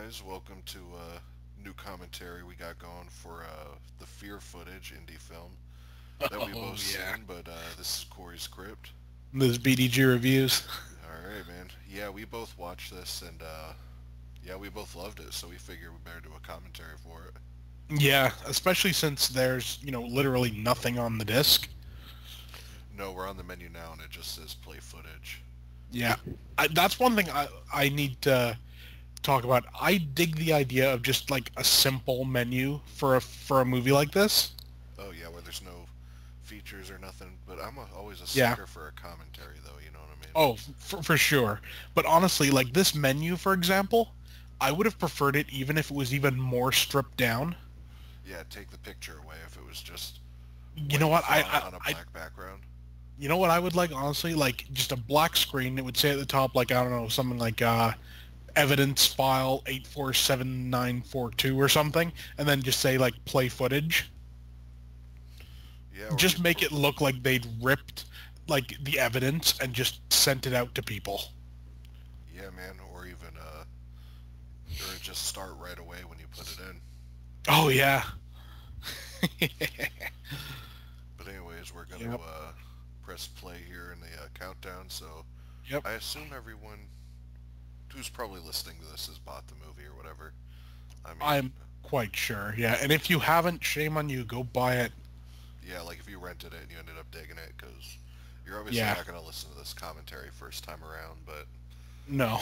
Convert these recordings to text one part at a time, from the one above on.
guys, welcome to new commentary we got going for the Fear Footage indie film that we Oh both yeah. seen, but this is Corey's script. Those BDG reviews. Alright, man. Yeah, we both watched this, and yeah, we both loved it, so we figured we better do a commentary for it. Yeah, especially since there's, literally nothing on the disc. No, we're on the menu now, and it just says play footage. Yeah. That's one thing I need to talk about. I dig the idea of just like a simple menu for a movie like this. Oh, yeah, where there's no features or nothing, but always a Yeah. sucker for a commentary, though, you know what I mean? Oh, for sure. But honestly, like this menu, for example, I would have preferred it even if it was even more stripped down. Yeah, take the picture away if it was just You know white what? font on a black background. You know what I would like, honestly? Like just a black screen. It would say at the top, like, I don't know, something like evidence file 847942 or something, and then just say like play footage. Yeah, or Just make it look like they'd ripped like the evidence and just sent it out to people. yeah, man, or just start right away when you put it in. Oh yeah. But anyways, we're gonna Yep. press play here in the countdown. So Yep. I assume everyone who's probably listening to this has bought the movie or whatever. I mean, I'm quite sure. Yeah. And if you haven't, shame on you. Go buy it. yeah, like if you rented it and you ended up digging it, because you're obviously Yeah. not gonna listen to this commentary first time around. No.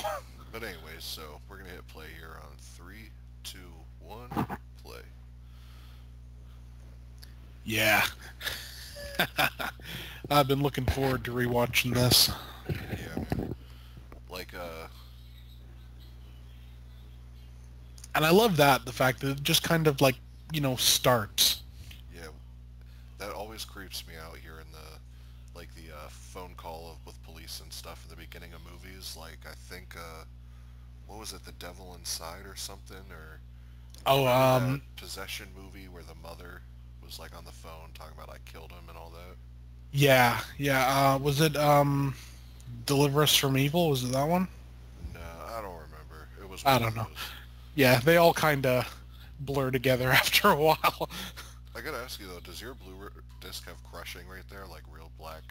But anyways, so we're gonna hit play here on three, two, one, play. Yeah. I've been looking forward to rewatching this. Yeah, man. Like And I love that, the fact that it just kind of like, starts. yeah, that always creeps me out here in the phone call with police and stuff in the beginning of movies. Like I think what was it, The Devil Inside or something? Or Oh, remember that possession movie where the mother was like on the phone talking about I killed him and all that? yeah, yeah. Was it Deliver Us from Evil? Was it that one? No, I don't remember. It was I one of don't know. those. Yeah, they all kind of blur together after a while. I gotta ask you though, does your blue disc have crushing right there, like real black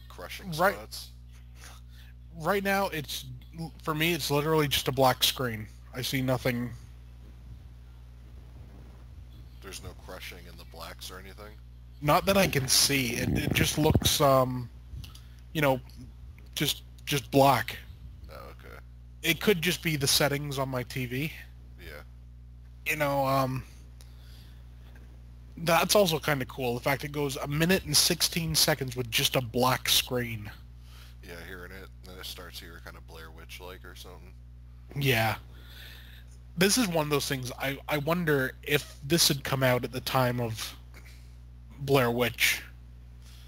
crushing Right, spots? right now, for me, it's literally just a black screen. I see nothing. There's no crushing in the blacks or anything? Not that I can see. It just looks, you know, just black. Oh, okay. It could just be the settings on my TV. Yeah. You know, that's also kind of cool. The fact it goes a minute and 16 seconds with just a black screen. Yeah, hearing it, and then it starts here kind of Blair Witch-like or something. Yeah. This is one of those things, I wonder if this had come out at the time of Blair Witch,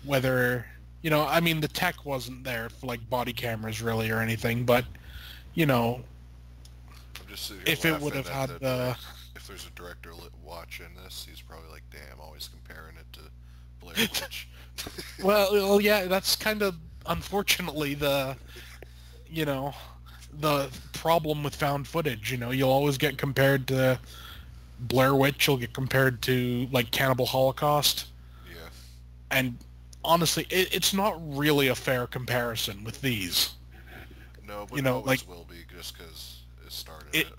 whether, I mean, the tech wasn't there for, like, body cameras, really, or anything, but, you know, I'm just sitting here if it would laughing have at had the the... if there's a director watching this, he's probably like, damn, always comparing it to Blair Witch. Well, yeah, that's kind of, unfortunately, you know, the problem with found footage. You'll always get compared to Blair Witch, you'll get compared to, like, Cannibal Holocaust, Yeah. and honestly, it's not really a fair comparison with these. No, but it always Like, will be just because it started it, it.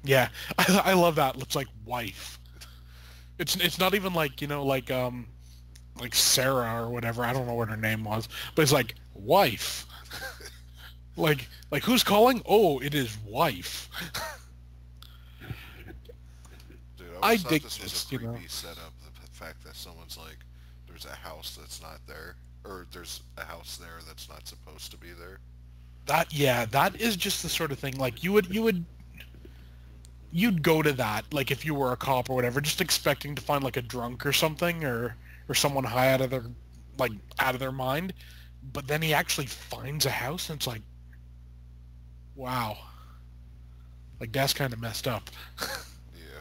yeah, I love that. It's like wife. It's not even like, like Sarah or whatever. I don't know what her name was, but it's like wife. Like who's calling? Oh, it is wife. Dude, I I always thought dig this was this, a creepy setup. The fact that someone's like, there's a house that's not there, or there's a house there that's not supposed to be there. That is just the sort of thing, like, you'd go to that, like, if you were a cop or whatever, just expecting to find like a drunk or something, or someone high out of their mind, but then he actually finds a house and it's like, wow, like, that's kind of messed up. Yeah.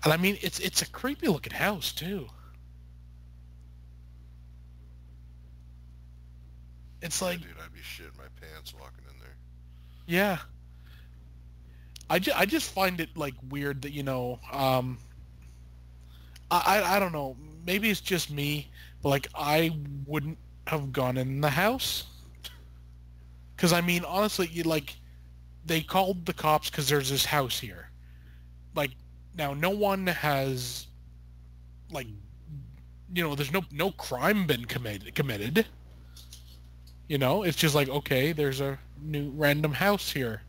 And I mean, it's a creepy looking house too. It's Yeah, like, dude, I'd be shitting my pants walking in there. Yeah. I just find it like weird that I don't know, maybe it's just me, but like I wouldn't have gone in the house because I mean honestly, you like they called the cops because there's this house here. Like now, no one has like there's no crime been committed. It's just like okay, there's a new random house here.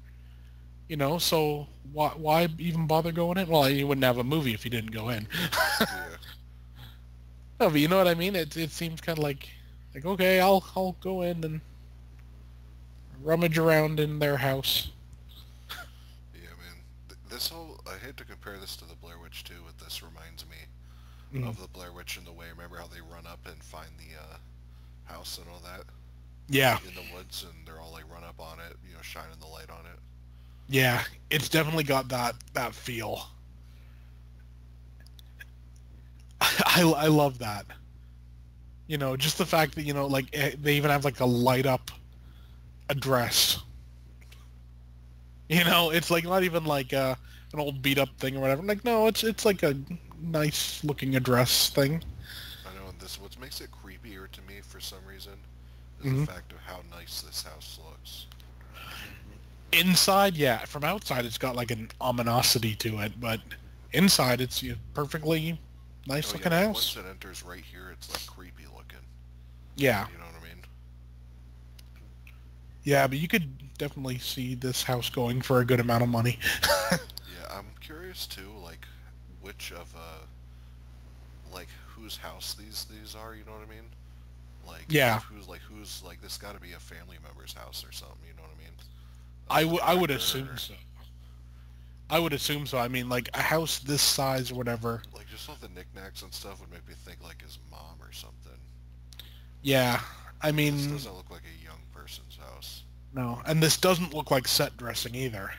So why even bother going in? Well, you wouldn't have a movie if you didn't go in. Yeah. No, but you know what I mean? It seems kind of like okay, I'll go in and rummage around in their house. Yeah, man. This whole I hate to compare this to the Blair Witch too, but this reminds me Mm. of the Blair Witch in the way. Remember how they run up and find the house and all that Yeah, in the woods, and they're all like run up on it, shining the light on it. yeah, it's definitely got that feel. I love that. Just the fact that like they even have like a light up address. It's like not even like an old beat up thing or whatever. Like no, it's like a nice looking address thing. I know, and this what makes it creepier to me for some reason is the Hmm. fact of how nice this house looks. Inside, yeah. From outside, it's got like an ominosity to it, but inside, it's perfectly Oh nice yeah, looking but once house. it enters right here, it's like creepy looking. Yeah, You know what I mean? yeah, but you could definitely see this house going for a good amount of money. Yeah, I'm curious too, like which of like whose house these are. You know what I mean? Yeah, Who's like this got to be a family member's house or something. You know what I mean? The I would assume director, so. I would assume so. I mean, like a house this size or whatever. like just all the knickknacks and stuff would make me think like his mom or something. Yeah, I Like this mean, doesn't look like a young person's house. no, and this doesn't look like set dressing either.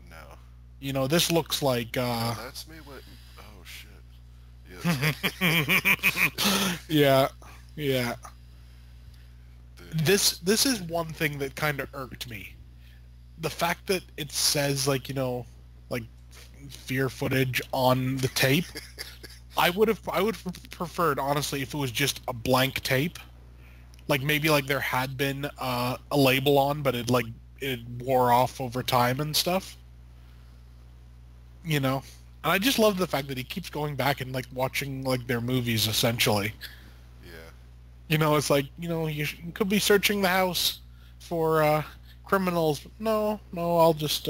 No. This looks like Oh, that's me. What? Oh shit. Yeah. yeah, yeah. Dude, yeah. This is one thing that kind of irked me. The fact that it says like fear footage on the tape. I would have preferred honestly if it was just a blank tape. Like maybe like there had been a label on, but it wore off over time and stuff. You know. And I just love the fact that he keeps going back and like watching like their movies essentially. Yeah. It's like you could be searching the house for criminals. But no, I'll just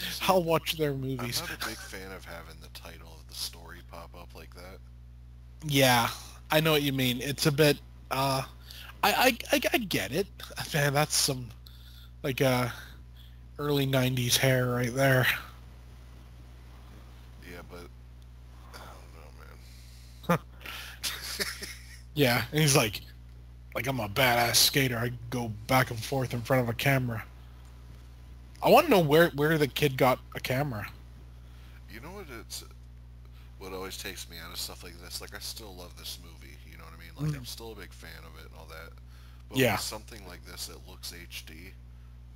See, I'll watch their I'm movies. not a big fan of having the title of the story pop up like that. Yeah, I know what you mean. It's a bit. I get it. Man, that's some like early '90s hair right there. Yeah, but I don't know, man. Yeah, and he's like I'm a badass skater. I go back and forth in front of a camera. I want to know where the kid got a camera. You know what? What always takes me out of stuff like this. Like I still love this movie. You know what I mean? Like I'm Mm. still a big fan of it and all that. But with Yeah, something like this that looks HD,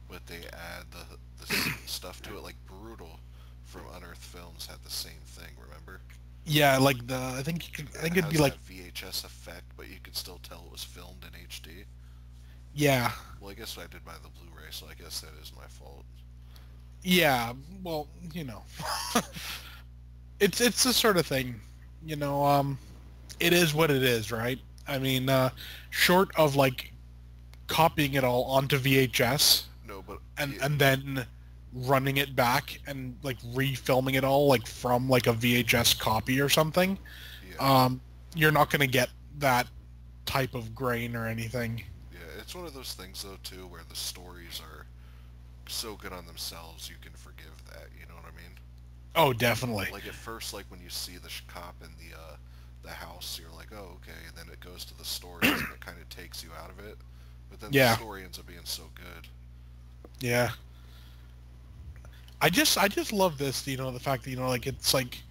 but they add the stuff to it, like Brutal from Unearthed Films had the same thing. Remember? yeah. Like I It think it'd be has like that VHS effect, but you could still tell it was filmed in HD. yeah, Well, I guess I did buy the Blu-ray, so I guess that is my fault. yeah. Well, it's the sort of thing. It is what it is, right? I mean, short of like copying it all onto VHS No, but and yeah, and then running it back and like refilming it all like from like a VHS copy or something, yeah, um, you're not going to get that type of grain or anything. yeah. It's one of those things though too, where the stories are so good on themselves, you can forgive that. You know what I mean? Oh, definitely. Like at first, like when you see the cop in the house, you're like, oh, okay. And then it goes to the stories, and it kind of takes you out of it. But then the Yeah, story ends up being so good. yeah. I just love this. The fact that like it's like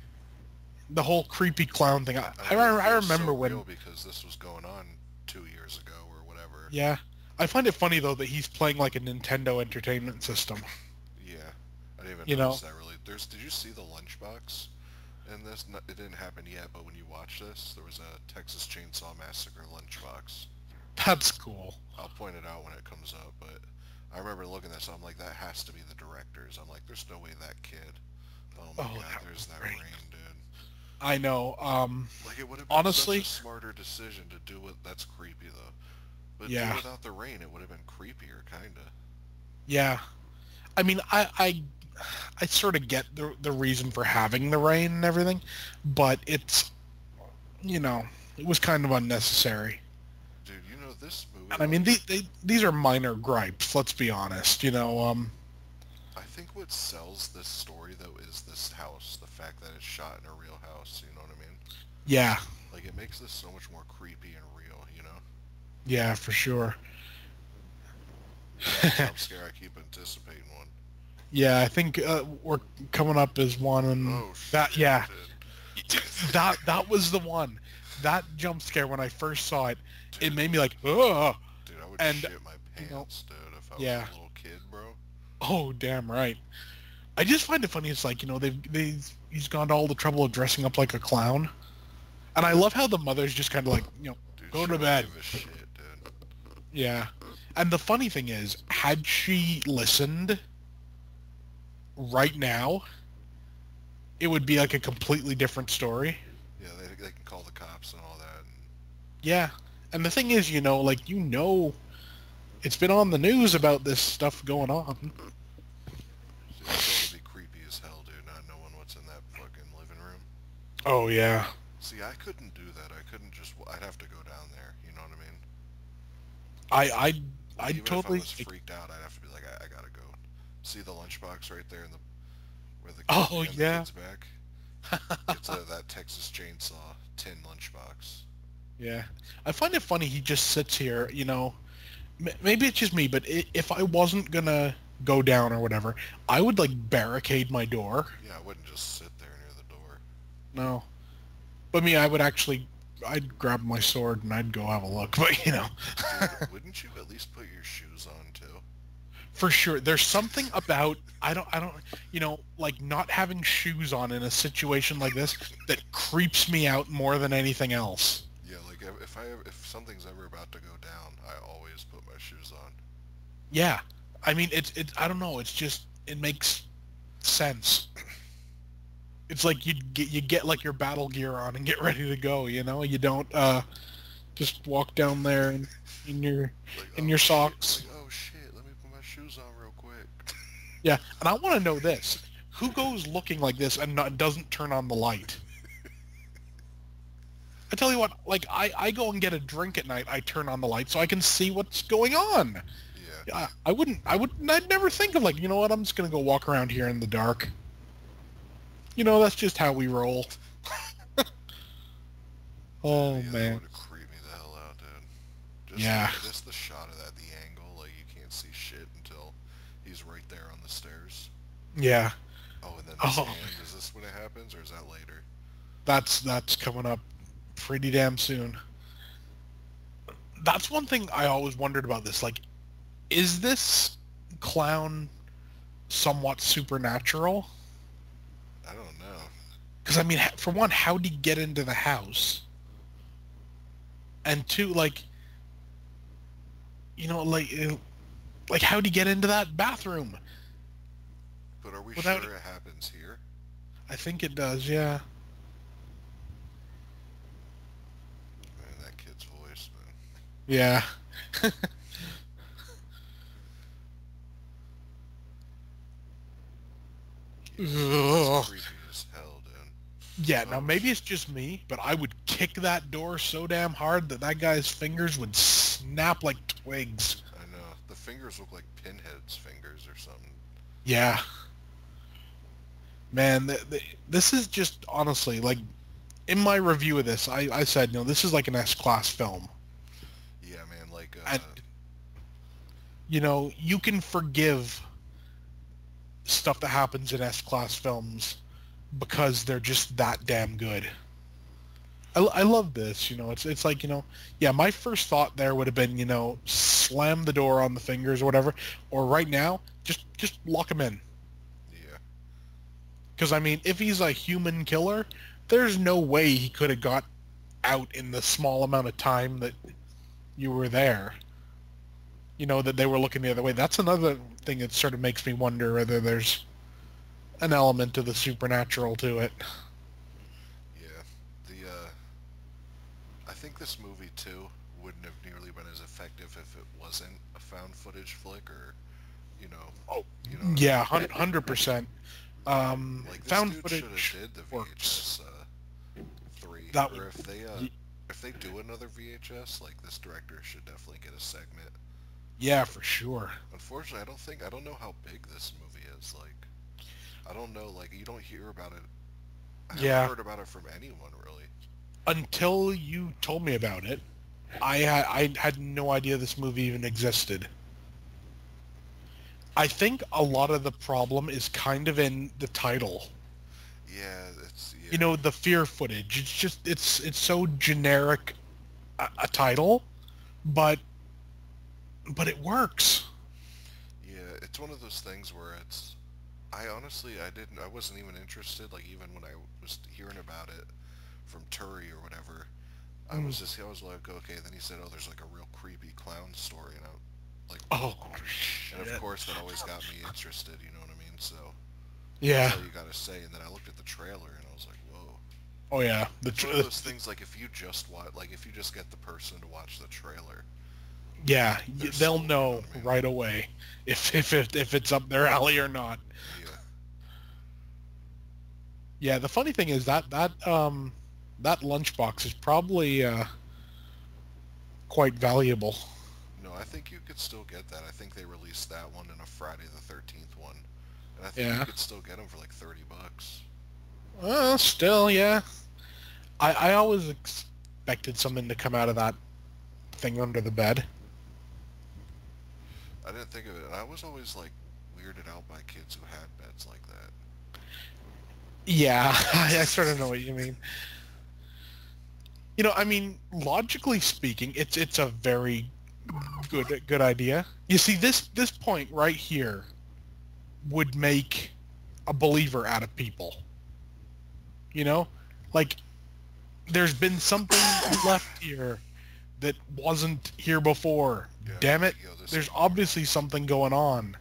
the whole creepy clown thing. I mean, it I feels so remember real when because this was going on 2 years ago or whatever. yeah. I find it funny though that he's playing like a Nintendo Entertainment System. Yeah, I didn't even You notice know, that really. Did you see the lunchbox in this? No, it didn't happen yet, but when you watch this, there was a Texas Chainsaw Massacre lunchbox. that's cool. I'll point it out when it comes up, but I remember looking at this, I'm like, that has to be the directors. I'm like, there's no way that kid. Oh my Oh, god, that there's was that great. rain, dude. I know. Like, it would have been such a Honestly, smarter decision to do it. That's creepy, though. But do yeah, without the rain, it would have been creepier, kinda. yeah. I mean, I sort of get the reason for having the rain and everything, but it's you know it was kind of unnecessary. Dude, you know, this movie, And I mean, like, these are minor gripes. Let's be honest. I think what sells this story, though, is this house. The fact that it's shot in a real house, you know what I mean? Yeah, Like, it makes this so much more creepy and real, you know? yeah, for sure. That jump scare, I keep anticipating one. Yeah, I think we're coming up as one, and Oh, that shit, yeah, dude. that was the one. That jump scare when I first saw it, it Dude, made me like, oh, dude, I would and shit my you know, pants, dude, if I was yeah, a little kid, bro. oh, damn right. I just find it funny. It's like he's gone to all the trouble of dressing up like a clown, and I love how the mother's just kind of like, Dude, go she to don't bed. give a shit, dude. Yeah, and the funny thing is, had she listened right now, it would be like a completely different story. Yeah, they can call the cops and all that. And, Yeah, and the thing is, like it's been on the news about this stuff going on. dude, it still would be creepy as hell, dude, not knowing what's in that fucking living room. Oh yeah, See, I couldn't do that. I couldn't just. I'd have to go down there. You know what I mean? I I Like, I even if I totally. was freaked out, I'd have to be like, I gotta go. See the lunchbox right there in the where the kid Oh behind the yeah, kid's back? It's that Texas Chainsaw tin lunchbox. yeah. I find it funny. He just sits here. Maybe it's just me, but if I wasn't gonna go down or whatever, I would like barricade my door. Yeah, I wouldn't just sit there near the door. No, but me, I'd grab my sword and I'd go have a look. But Dude, wouldn't you at least put your shoes on too? for sure, there's something about I don't, like not having shoes on in a situation like this that creeps me out more than anything else. Yeah, like if something's ever about to go down, I always put my shoes on. Yeah, I mean it's I don't know. It's just it makes sense. It's like you get like your battle gear on and get ready to go. You don't just walk down there in your Like, in oh your shit, socks. like, oh shit, let me put my shoes on real quick. Yeah, and I want to know this: who goes looking like this and doesn't turn on the light? I tell you what, like I go and get a drink at night. I turn on the light so I can see what's going on. Yeah, Yeah, I'd never think of like, you know what? I'm just gonna go walk around here in the dark. That's just how we roll. Oh yeah, that man. would have creeped me the hell out, dude. Yeah. Just the shot of that, the angle, like you can't see shit until he's right there on the stairs. Yeah. Oh, and then this Oh, hand, is this when it happens, or is that later? that's coming up pretty damn soon. That's one thing I always wondered about this. Like, is this clown somewhat supernatural? I don't know. Because I mean, for one, how'd he get into the house? And two, like how'd he get into that bathroom? But are we Without, sure it happens here? I think it does. Yeah. Man, that kid's voice, man. Yeah. That's Ugh. creepy as hell, dude. Yeah, now Oh, maybe it's just me, but I would kick that door so damn hard that guy's fingers would snap like twigs. I know. The fingers look like Pinhead's fingers or something. Yeah. Man, this is just honestly, like, in my review of this, I said, this is like an S-class film. Yeah, man, like, And, you can forgive stuff that happens in S-class films because they're just that damn good. I love this. It's like, yeah. My first thought there would have been, slam the door on the fingers or whatever, or right now, just lock him in. Yeah. Because I mean, if he's a human killer, there's no way he could have got out in the small amount of time that you were there. That they were looking the other way. That's another thing that sort of makes me wonder whether there's an element of the supernatural to it. Yeah. The I think this movie too wouldn't have nearly been as effective if it wasn't a found footage flick, or you know, Oh, you know what I yeah, mean. 100%. Like this Found dude should have footage did the works. VHS three, That would, or if they do another VHS, like this director should definitely get a segment. yeah, for sure. Unfortunately, I don't know how big this movie is. Like, I don't know. Like, you don't hear about it. I haven't Yeah, heard about it from anyone really. until you told me about it, I had no idea this movie even existed. I think a lot of the problem is kind of in the title. Yeah, it's yeah, The fear footage. It's so generic a title, but it works. yeah. It's one of those things where it's. I honestly, I wasn't even interested. Like even when I was hearing about it from Turi or whatever, Mm. I was like, okay. Then he said, oh, there's like a real creepy clown story, and I like, Oh whoa. And of shit. course, that always got me interested. You know what I mean? So that's Yeah. all you gotta say. And then I looked at the trailer, and I was like, whoa. Oh yeah. It's one of those things like if you just watch, like if you just get the person to watch the trailer, Yeah, they're they'll sold. You know know what I mean? right away if it's up their alley or not. Yeah. Yeah, the funny thing is that lunchbox is probably quite valuable. No, I think you could still get that. I think they released that one in a Friday the 13th one, and I think you Yeah. could still get them for like $30. Well, still, yeah. I always expected something to come out of that thing under the bed. I didn't think of it, and I was always like weirded out by kids who had beds like that. Yeah, I sort of know what you mean. I mean, logically speaking, it's a very good idea. You see, this point right here would make a believer out of people. You know, like there's been something left here that wasn't here before. Yeah, Damn it, like, yo, this there's ain't normal. obviously something going on.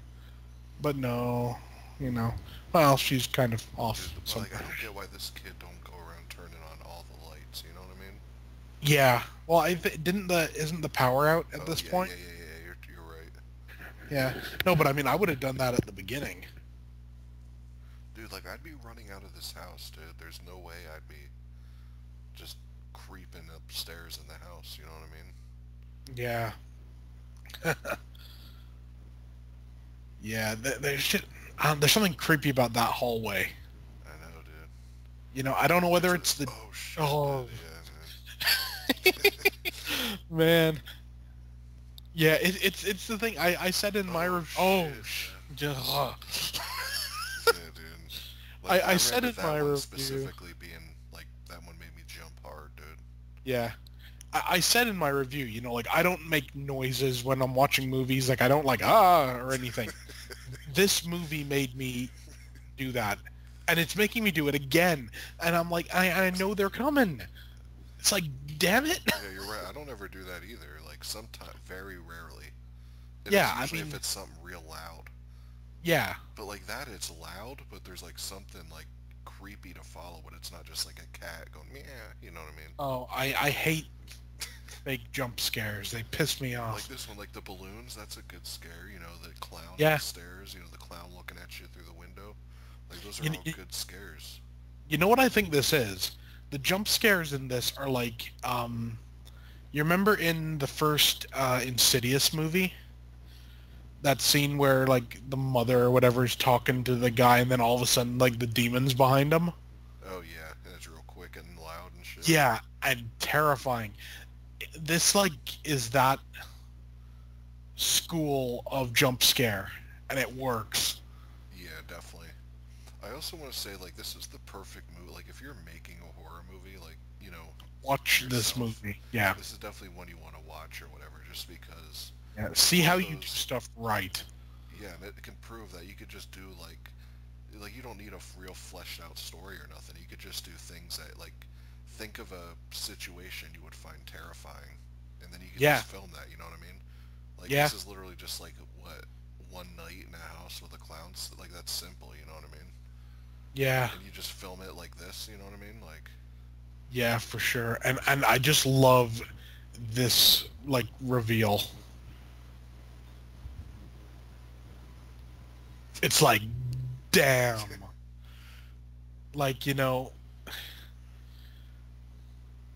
But no, you know. Well, she's kind of Dude, off but like, I somewhere. don't get why this kid don't go around turning on all the lights. You know what I mean? Yeah. Well, didn't the isn't the power out at Oh this yeah, point? yeah, yeah, yeah. You're right, Yeah. No, but I mean, I would have done that at the beginning. dude. Like, I'd be running out of this house, dude. There's no way I'd be just creeping upstairs in the house. You know what I mean? Yeah. Yeah. There's something creepy about that hallway. I know, dude. I don't know It's whether a, it's the oh shit, oh dude. Yeah, man. Yeah, it's the thing I said in man. my Oh shit, man. ugh. Yeah, dude. Like, I I said remember in that my one review. specifically being like that one made me jump hard, dude. Yeah. I said in my review, like I don't make noises when I'm watching movies, like I don't like or anything. This movie made me do that. And it's making me do it again. And I'm like, I know they're coming. It's like, damn it. Yeah, you're right. I don't ever do that either. Like sometimes, very rarely. And it's Yeah, I usually if mean, it's something real loud. yeah. But like that, it's loud, but there's like something like creepy to follow. But it's not just like a cat going meow. You know what I mean? Oh, I hate fake jump scares. They piss me Like off. this one, like the balloons. That's a good scare. You know, the clown on Yeah. the stairs. You know, the clown looking at you through the window. Like those are You, all you, good scares. you know what I think this is? The jump scares in this are like, you remember in the first Insidious movie? That scene where like the mother or whatever is talking to the guy and then all of a sudden like the demon's behind him? Oh yeah, and it's real quick and loud and shit. Yeah, and terrifying. This like is that school of jump scare and it works. Yeah, definitely. I also want to say, like, this is the perfect movie. Like, if you're making a horror movie, like, Watch this yourself, movie. Yeah. this is definitely one you want to watch or whatever, just because Yeah. it's See one how of you do those. stuff right. Yeah, and it can prove that you could just do like you don't need a real fleshed out story or nothing. You could just do things that like think of a situation you would find terrifying, and then you could Yeah. just film that. You know what I mean? Like Yeah. this is literally just like what one night in a house with a clown. Like that's simple. You know what I mean? Yeah. And you just film it like this. You know what I mean? Like Yeah, for sure. And I just love this like reveal. It's like, damn. Like,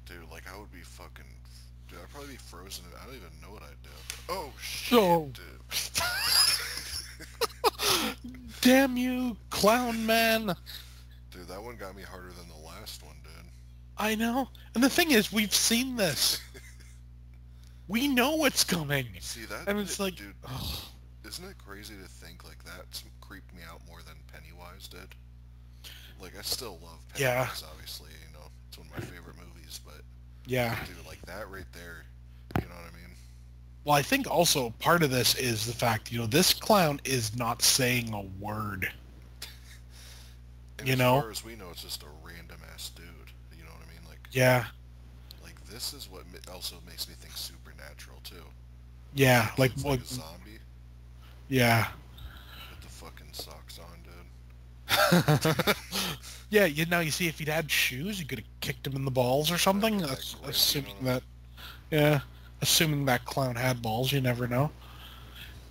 dude, like I would be fucking. Dude, I'd probably be frozen. I don't even know what I'd do. Oh shit, so dude. damn you, clown man. Dude, that one got me harder than the last one, dude. I know. And the thing is, we've seen this. We know what's coming. See that, And it's like, dude? oh, Isn't it crazy to think like that creeped me out more than Pennywise did? Like I still love yeah, Pennywise, obviously. It's one of my favorite movies. But yeah. dude, like that right there, you know what I mean? Well, I think also part of this is the fact, this clown is not saying a word, And you as know? far as we know, it's just a random ass dude. You know what I mean? Yeah, Like this is what also makes me think supernatural too. yeah, The like, kid's what, like a zombie yeah. with the fucking socks on, dude. Yeah, you see, if he'd had shoes, you could have kicked him in the balls or That something. get that grip, you Assuming know? that, yeah, assuming that clown had balls, you never know.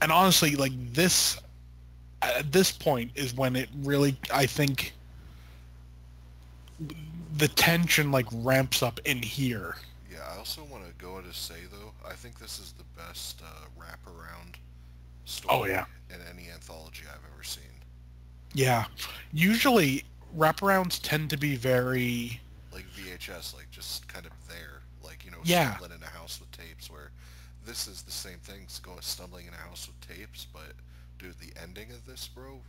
And honestly, like this, at this point is when it really, I think, the tension like ramps up in here. Yeah, I also want to go on to say though, I think this is the best wraparound Oh story yeah, in any anthology I've ever seen. yeah. Usually wraparounds tend to be very, Like VHS, like just kind of there, like yeah, stumbling in a house with tapes. Where this is the same thing, it's going stumbling in a house with tapes. But dude, the ending of this, bro,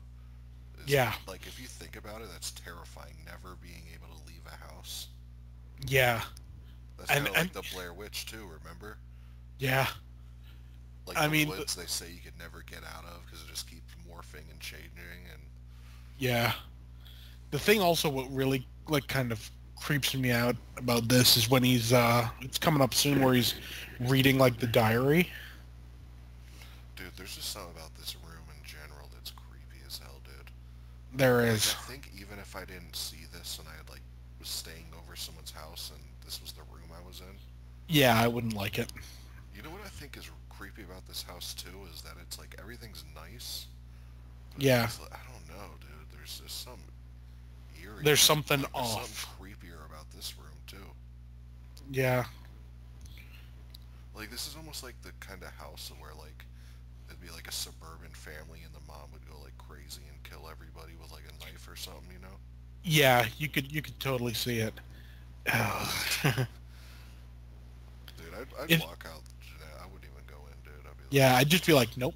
is yeah, like if you think about it, that's terrifying. Never being able to leave a house. yeah, That's kind and of and like the Blair Witch too. Remember? yeah. Like I the mean, woods, they say you could never get out of because it just keeps morphing and changing. And yeah. The thing also what really like kind of creeps me out about this is when he's it's coming up soon where he's reading like the diary. dude, there's just something about this room in general that's creepy as hell, dude. There Like I is. think even if I didn't see this and I had like was staying over someone's house and this was the room I was in, Yeah, I wouldn't like it. you know what I think is creepy about this house too is that it's like everything's nice, but it's Yeah. just like, I don't know, dude. There's just some eerie, There's something like there's something off. creepier about this room too. Yeah. Like this is almost like the kind of house where like it'd be like a suburban family and the mom would go like crazy and kill everybody with like a knife or something, you know? Yeah, you could totally see it. Dude, I'd it walk out. I wouldn't even go in, dude. I'd be yeah, like, I'd just be like, nope.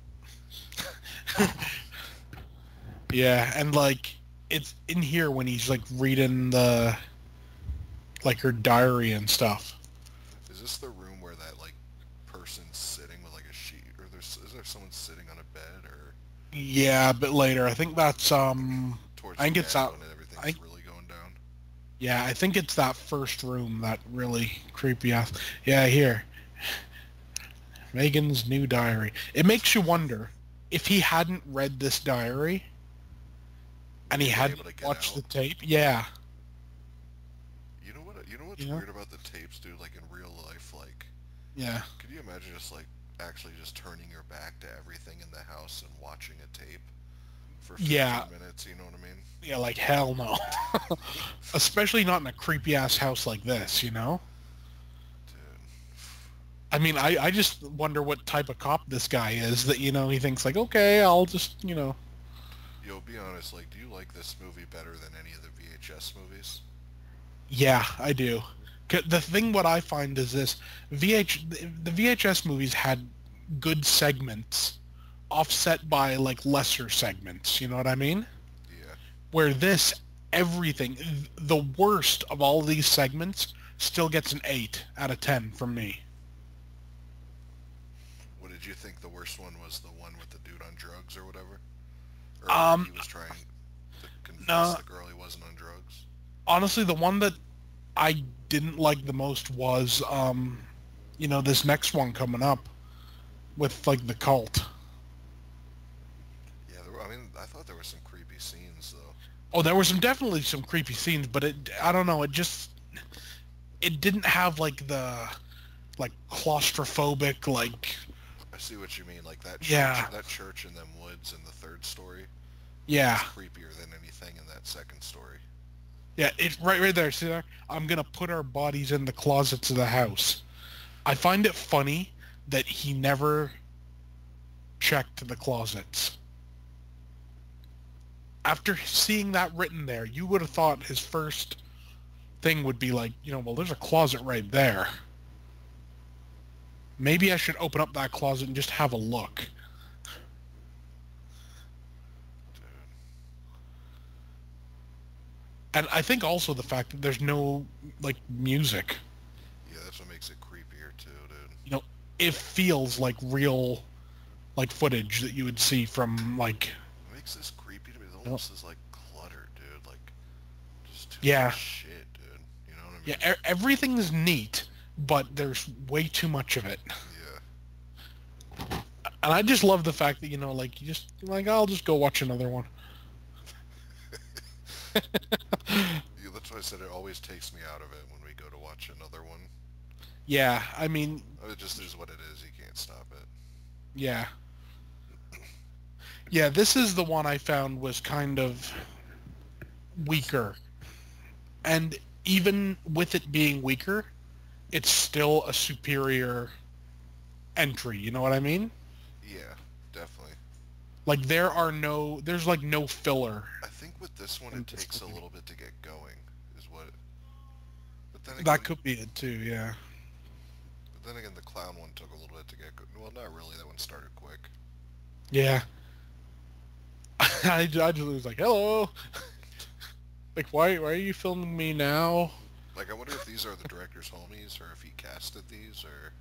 Yeah, and like it's in here when he's like reading the like her diary and stuff. is this the room where that like person's sitting with like a sheet, or is there someone sitting on a bed, or Yeah, a bit later. I think that's towards I the think it's end that when I everything's really going down? yeah, I think it's that first room that really creepy ass. Yeah, here. Megan's new diary. It makes you wonder if he hadn't read this diary and Would he he be hadn't able to get watched the out? tape. Yeah, You know what? You know what's you know? weird about the tapes, dude? Like in real life, like, Yeah. could you imagine just like actually just turning your back to everything in the house and watching a tape for Yeah. 15 minutes? You know what I mean? Yeah, like hell no. Especially not in a creepy ass house like this, Dude. I mean, I just wonder what type of cop this guy is that, he thinks like, okay, I'll just, Yo, be honest, like, do you like this movie better than any of the VHS movies? yeah, I do. The thing what I find is this, the VHS movies had good segments offset by like lesser segments, you know what I mean? Yeah. Where this, everything, the worst of all these segments still gets an 8 out of 10 from me. What did you think the worst one was? The one with the dude on drugs or whatever? Or where Um, he was trying to convince no, the girl he wasn't on drugs? honestly, the one that I didn't like the most was, this next one coming up with, like, the cult. Yeah, I mean, I thought there were some creepy scenes, though. Oh, there were definitely some creepy scenes, but I don't know, it didn't have, like, like, claustrophobic, like, I see what you mean. Like yeah, that church in them woods in the third story was yeah, creepier than anything in that second story. yeah, it's right there, see there? I'm gonna put our bodies in the closets of the house. I find it funny that he never checked the closets. After seeing that written there, you would have thought his first thing would be like, well, there's a closet right there. Maybe I should open up that closet and just have a look. Dude. And I think also the fact that there's no, like, music. Yeah, that's what makes it creepier too, dude. It feels like real, like, footage that you would see from, like, What makes this creepy to me? It almost is like cluttered, dude. Like just too yeah, much shit, dude. You know what I yeah, mean? everything's neat, but there's way too much of it. Yeah. And I just love the fact that, like, you just, like, I'll just go watch another one. Yeah, that's why I said it always takes me out of it when we go to watch another one. Yeah, I mean, It just is what it is. You can't stop it. yeah. Yeah, this is the one I found was kind of weaker. And even with it being weaker, it's still a superior entry, you know what I mean? Yeah, definitely. Like, there's like no filler. I think with this one in it this takes a movie. little bit to get going, is what. But then That again, could be it too, yeah. the clown one took a little bit to get. Well, not really. That one started quick. Yeah. I just was like, hello. Like, why are you filming me now? Like, I wonder if these are the director's homies, or if he casted these, or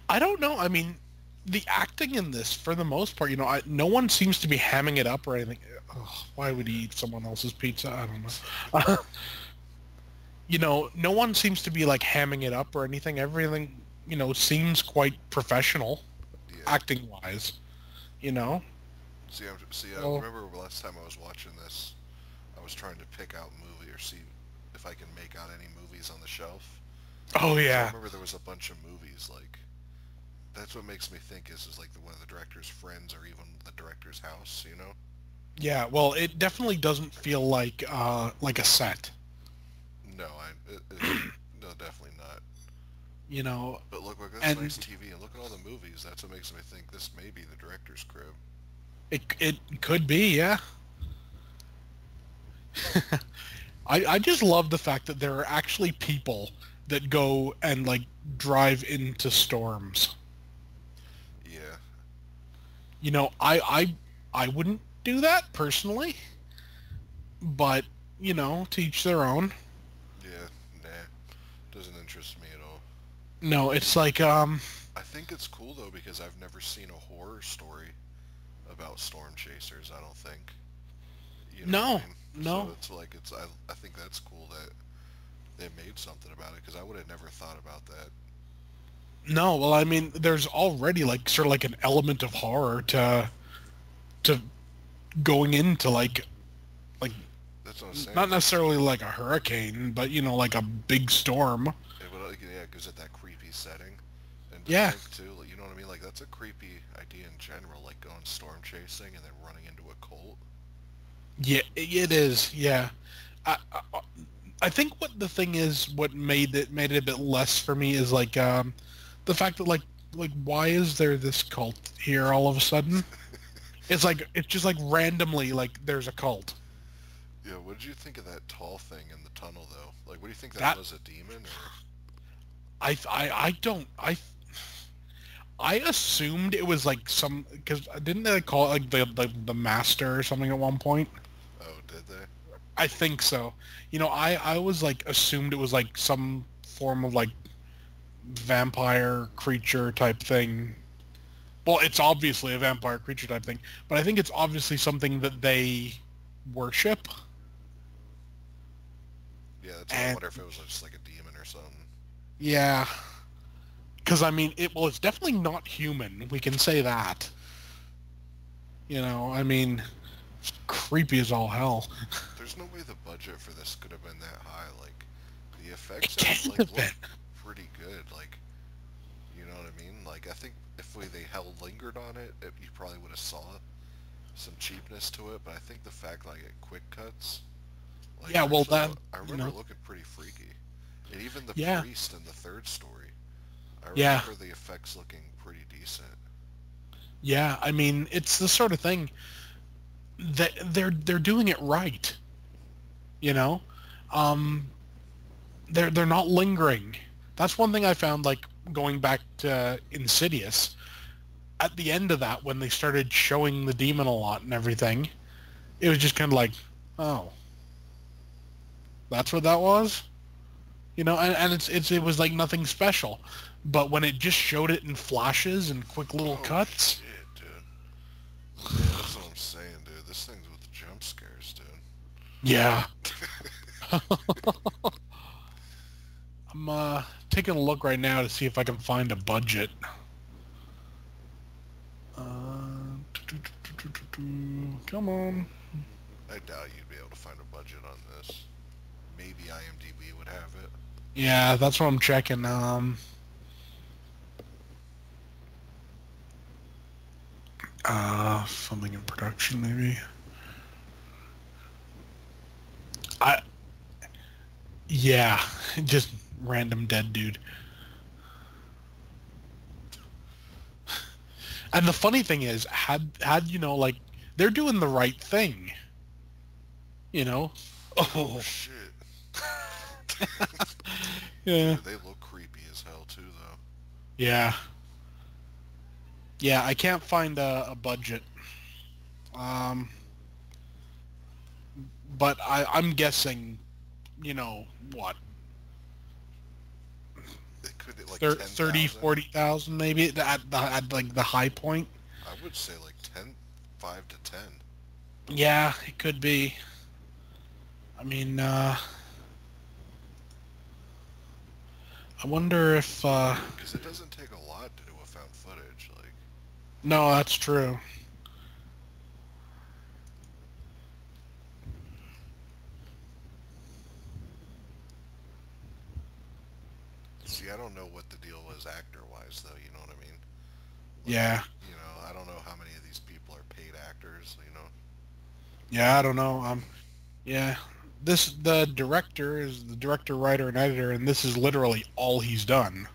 I don't know. I mean, the acting in this, for the most part, no one seems to be hamming it up or anything. Ugh, why would he eat someone else's pizza? I don't know. No one seems to be, like, hamming it up or anything. Everything, seems quite professional, yeah. acting-wise, you know? I Oh, remember last time I was watching this, I was trying to pick out movie or see if I can make out any movies on the shelf. oh So I yeah. remember there was a bunch of movies like that's what makes me think is like one of the director's friends or even the director's house, you know? Yeah, well, it definitely doesn't feel like a set, No, no, definitely not. you know? But look, that's And nice TV, and look at all the movies. That's what makes me think this may be the director's crib. it could be, yeah. I just love the fact that there are actually people that go and, like, drive into storms. Yeah, I wouldn't do that personally, but, to each their own. yeah, nah, doesn't interest me at all. No, it's like, I think it's cool though because I've never seen a horror story about storm chasers. I don't think. You know what I no, mean? So no, it's like I think that's cool that they made something about it because I would have never thought about that. no. Well, I mean, there's already, like, sort of like an element of horror to going into, like That's what I'm saying. not necessarily like a hurricane, but, like a big storm. It would, like, yeah, it gives it that creepy setting. And to Yeah, think too, like, you know what I mean? Like that's a creepy idea in general, like going storm chasing and then running into a cult. yeah, it is. Yeah, I, I I think what the thing is, what made it a bit less for me is, like, the fact that, like, why is there this cult here all of a sudden? It's just, like, randomly, like, there's a cult. Yeah, what did you think of that tall thing in the tunnel though? Like, what do you think that That was? A demon or? I don't I assumed it was like some, because didn't they call it, like, the master or something at one point? Oh, did they? I think so. You know, I was like assumed it was like some form of like vampire creature type thing. Well, it's obviously a vampire creature type thing, but I think it's obviously something that they worship. Yeah, that's why I And wonder if it was just like a demon or something. yeah, because I mean, it's definitely not human. We can say that. You know, I mean, it's creepy as all hell. There's no way the budget for this could have been that high. Like, the It effects are can't like have look been. pretty good. Like, you know what I mean? Like, I think if they held lingered on it, you probably would have saw some cheapness to it. But I think the fact like it quick cuts, like Yeah, well, actually, that I you remember know, it looking pretty freaky. And even the yeah, priest in the third story, I yeah, remember the effects looking pretty decent. yeah. I mean, it's the sort of thing that they're doing it right. You know, um, they're not lingering. That's one thing I found. Like going back to Insidious, at the end of that, when they started showing the demon a lot and everything, it was just kind of like, oh, that's what that was. You know, and it was like nothing special. But when it just showed it in flashes and quick little Oh cuts, shit, dude. Yeah, that's what I'm saying, dude. This thing's with the jump scares, dude. yeah. I'm taking a look right now to see if I can find a budget. Come on. I doubt you'd be able to find a budget on this. Maybe IMDb would have it. Yeah, that's what I'm checking. Filming in production, maybe. I Yeah, just random dead dude. And the funny thing is, had you know, like they're doing the right thing, you know. Oh Oh, shit. yeah, Dude, they look creepy as hell too, though. yeah, yeah. I can't find a budget. Um, but I'm guessing, you know, what, It could hit like 30, 10,000. 40,000 maybe at like the high point. I would say like 10, 5 to 10. Yeah, it could be. I mean, I wonder if. Because it doesn't take a lot to do a found footage. Like, No, that's true. see, I don't know what the deal was actor-wise, though. You know what I mean? Like, Yeah, I don't know how many of these people are paid actors. yeah. I don't know. Yeah. The director is the director, writer, and editor, and this is literally all he's done.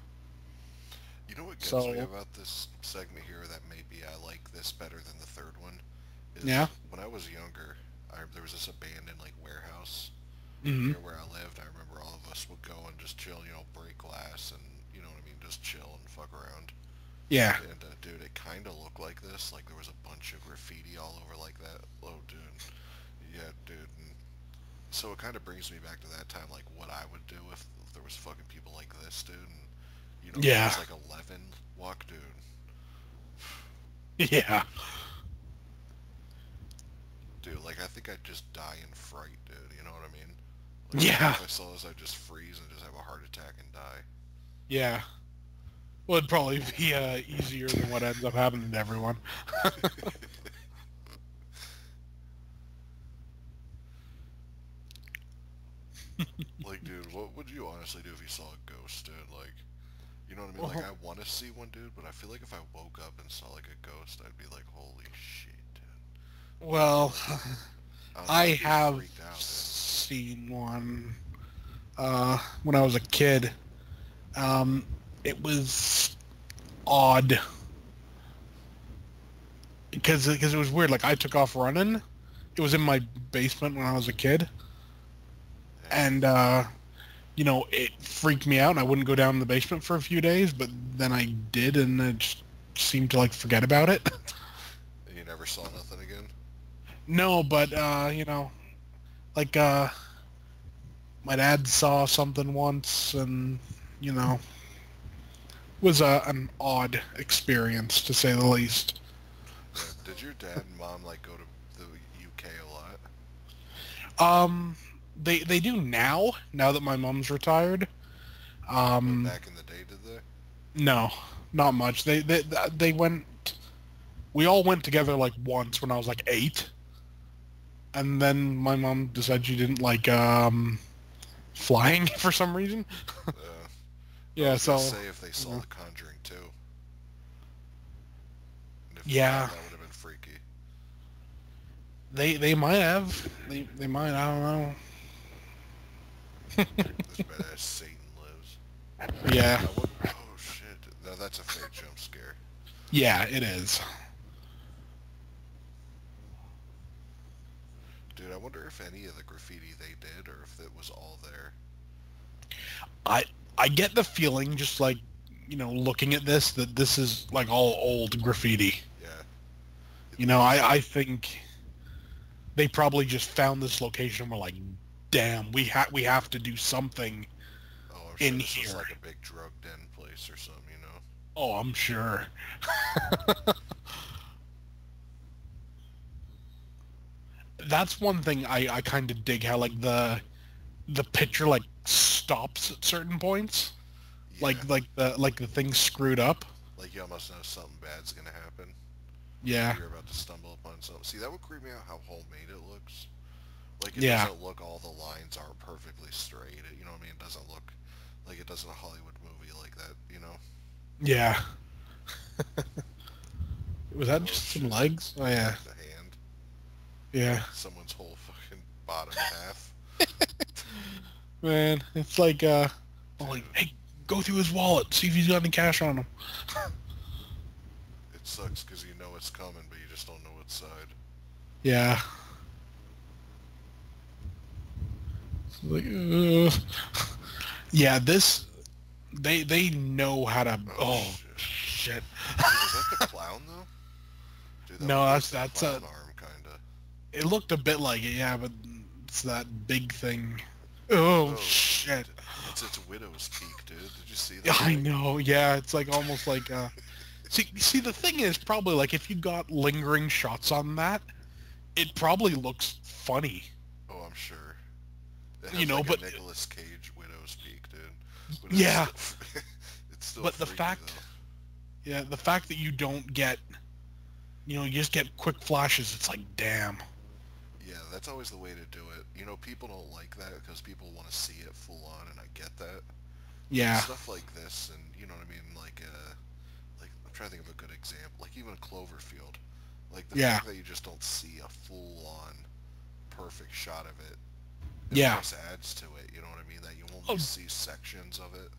You know what gets me So, about this segment here that maybe I like this better than the third one yeah. is when I was younger, there was this abandoned like warehouse Hmm. near where I lived. I remember all of us would go and just chill, break glass and you know what I mean, just chill and fuck around. Yeah. And dude, it kind of looked like this. Like there was a bunch of graffiti all over like that. Oh, dude. Yeah, dude. And so it kind of brings me back to that time, like what I would do if there was fucking people like this, dude. And Yeah. kids like 11 walk, dude. Yeah. Dude, like I think I'd just die in fright, dude. You know what I mean? Like Yeah. if I saw this, I'd just freeze and just have a heart attack and die. Yeah. Well, it'd probably be easier than what ends up happening to everyone. Like, dude, what would you honestly do if you saw a ghost, dude? Like, you know what I mean? Like, Well, I want to see one, dude, but I feel like if I woke up and saw like a ghost, I'd be like, holy shit, dude. well, I don't know, I I'd be have freaked out, dude. seen one when I was a kid. Um, it was odd because it was weird. Like I took off running. It was in my basement when I was a kid, Yeah. and you know it freaked me out. And I wouldn't go down in the basement for a few days, but then I did, and I just seemed to like forget about it. And you never saw nothing again? No, but you know, Like, my dad saw something once, and you know, was an odd experience to say the least. Yeah. Did your dad and mom like go to the UK a lot? Um, they do now. Now that my mom's retired. But Um, back in the day, did they? no, not much. They went. We all went together like once when I was like 8, and then my mom decided she didn't like flying for some reason. Uh, I Yeah, was gonna so say if they saw uh, The Conjuring 2, and if not, yeah, that would have been freaky. they might have. They might. I don't know. This badass Satan lives. Yeah, I would. Oh shit! No, that's a fake jump scare. yeah, it is. Dude, I wonder if any of the graffiti they did, or if it was all there. I I get the feeling just like looking at this that this is like all old graffiti. Yeah, it looks. I think they probably just found this location and were like, damn, we have to do something Oh, I'm sure in this is here. like a big drug den place or something, you know? Oh, I'm sure. That's one thing I kind of dig how like the picture like stops at certain points, Yeah, like the thing's screwed up. like you almost know something bad's gonna happen. Like Yeah, you're about to stumble upon something. See, that would creep me out how homemade it looks. Like it yeah, doesn't look all the lines aren't perfectly straight. You know what I mean? It doesn't look like it does in a Hollywood movie like that. You know? yeah. Was that Oh just some shit! legs? Oh yeah, The hand, yeah. someone's whole fucking bottom half. Man, it's like I'm like, Dude, hey, go through his wallet, see if he's got any cash on him. it sucks because you know it's coming, but you just don't know what side. Yeah. It's like, yeah, this they know how to. Oh Oh shit! shit! Dude, was that the clown though? Dude, that No, looked like that's the that's clown arm, kinda. It looked a bit like it, yeah, but it's that big thing. Oh Oh, shit! it's its widow's peak, dude. Did you see Yeah, that I thing? know. Yeah, it's like almost like See, the thing is probably like if you got lingering shots on that, it probably looks funny, Oh, I'm sure. It has like a but Nicolas Cage widow's peak, dude. But it's yeah, still, it's still but freaky though. the fact that you don't get, you just get quick flashes. It's like, damn. Yeah, that's always the way to do it. You know, people don't like that because people want to see it full on, and I get that. But Yeah, stuff like this, and you know what I mean, like I'm trying to think of a good example. Like even a Cloverfield, like the yeah, fact that you just don't see a full on perfect shot of it, it yeah. almost adds to it. You know what I mean? That you only Oh, see sections of it.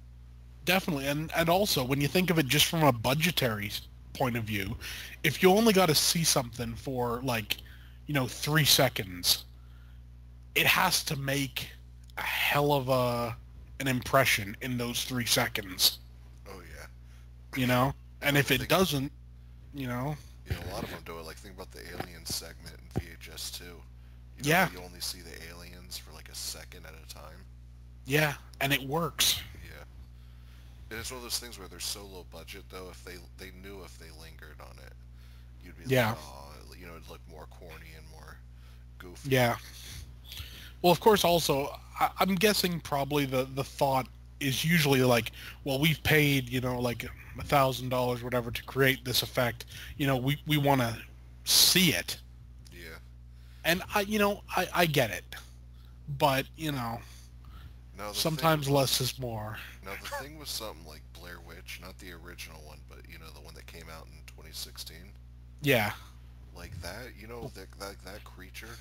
definitely. And also when you think of it just from a budgetary point of view, if you only got to see something for like, 3 seconds, it has to make a hell of an impression in those 3 seconds. Oh yeah. And if The it thing, doesn't, you know, a lot of them do it. Like think about the Alien segment in VHS too. You know how yeah, you only see the aliens for like a second at a time. yeah, and it works. Yeah. And it's one of those things where they're so low budget though. If they knew if they lingered on it, you'd be like, Yeah, oh, it'd look more corny and more goofy. yeah. Well, of course, also, I'm guessing probably the thought is usually like, well, we've paid, like $1,000, whatever, to create this effect. We want to see it, Yeah. and I get it, but Now the thing, sometimes less is more. now the thing with something like Blair Witch, not the original one, but the one that came out in 2016, Yeah, like that, that creature.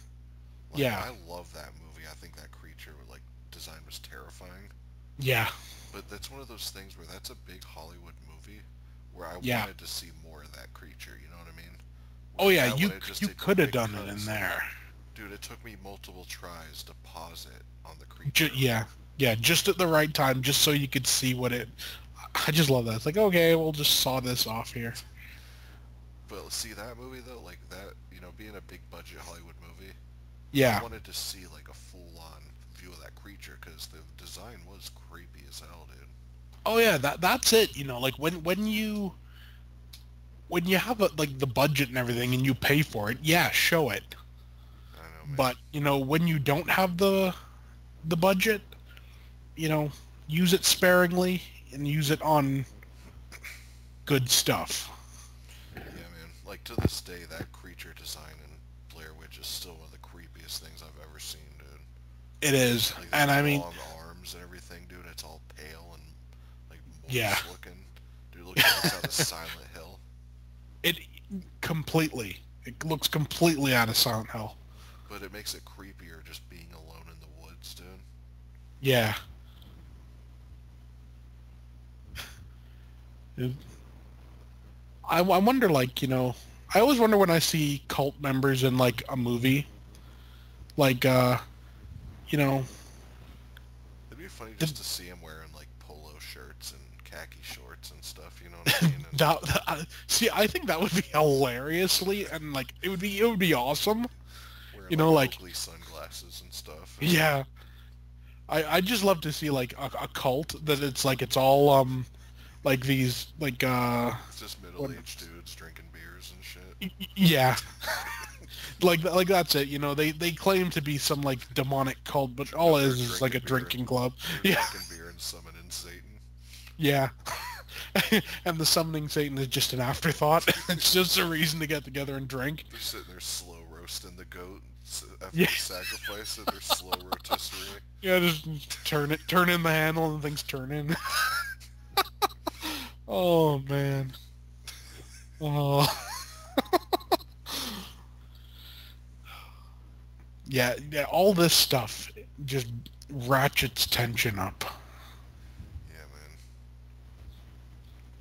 Like yeah, I love that movie. I think that creature, like design was terrifying. yeah, But that's one of those things where that's a big Hollywood movie where I yeah. wanted to see more of that creature. You know what I mean? Oh Where yeah, that you one it just you did could have quick done it in cuts. there. Dude, it took me multiple tries to pause it on the creature. Yeah, yeah, just at the right time, just so you could see what it. I just love that. It's like, okay, we'll just saw this off here. But see that movie though, like that, being a big budget Hollywood movie, I Yeah. wanted to see like a full-on view of that creature because the design was creepy as hell, dude. Oh yeah, that's it. Like when you have like the budget and everything and you pay for it, yeah, show it. I know, man. But when you don't have the budget, you know, use it sparingly and use it on good stuff. Yeah, man. Like to this day, that creature design in Blair Witch is still one of the creepiest things I've ever seen, dude. It is. Like And those I mean, long arms and everything, dude. It's all pale and like yeah, moist looking. Dude, it looks like it's out of Silent Hill. it it looks completely out of Silent Hill. But it makes it creepier just being alone in the woods, dude. Yeah. It- I wonder, like, I always wonder when I see cult members in, like, a movie, like, you know, It'd be funny the, just to see him wearing like polo shirts and khaki shorts and stuff. You know what I mean? And see, I think that would be hilariously, and, like, it would be awesome, wearing like like, Oakley sunglasses and stuff. And yeah. I just love to see, like, a cult that it's all, like, these, like, it's just what, middle-aged dudes drinking beers and shit. yeah. Like that's it. They claim to be some like demonic cult, but all it They're is like a drinking beer drinking club. they're Yeah, drinking beer and summoning Satan. yeah. And the summoning Satan is just an afterthought. It's just a reason to get together and drink. They're sitting there slow roasting the goat after Yeah, they sacrifice it. They're slow rotisserie. yeah. Just turn in the handle, and things turn in. Oh man. Oh. Yeah, yeah. All this stuff just ratchets tension up. Yeah, man.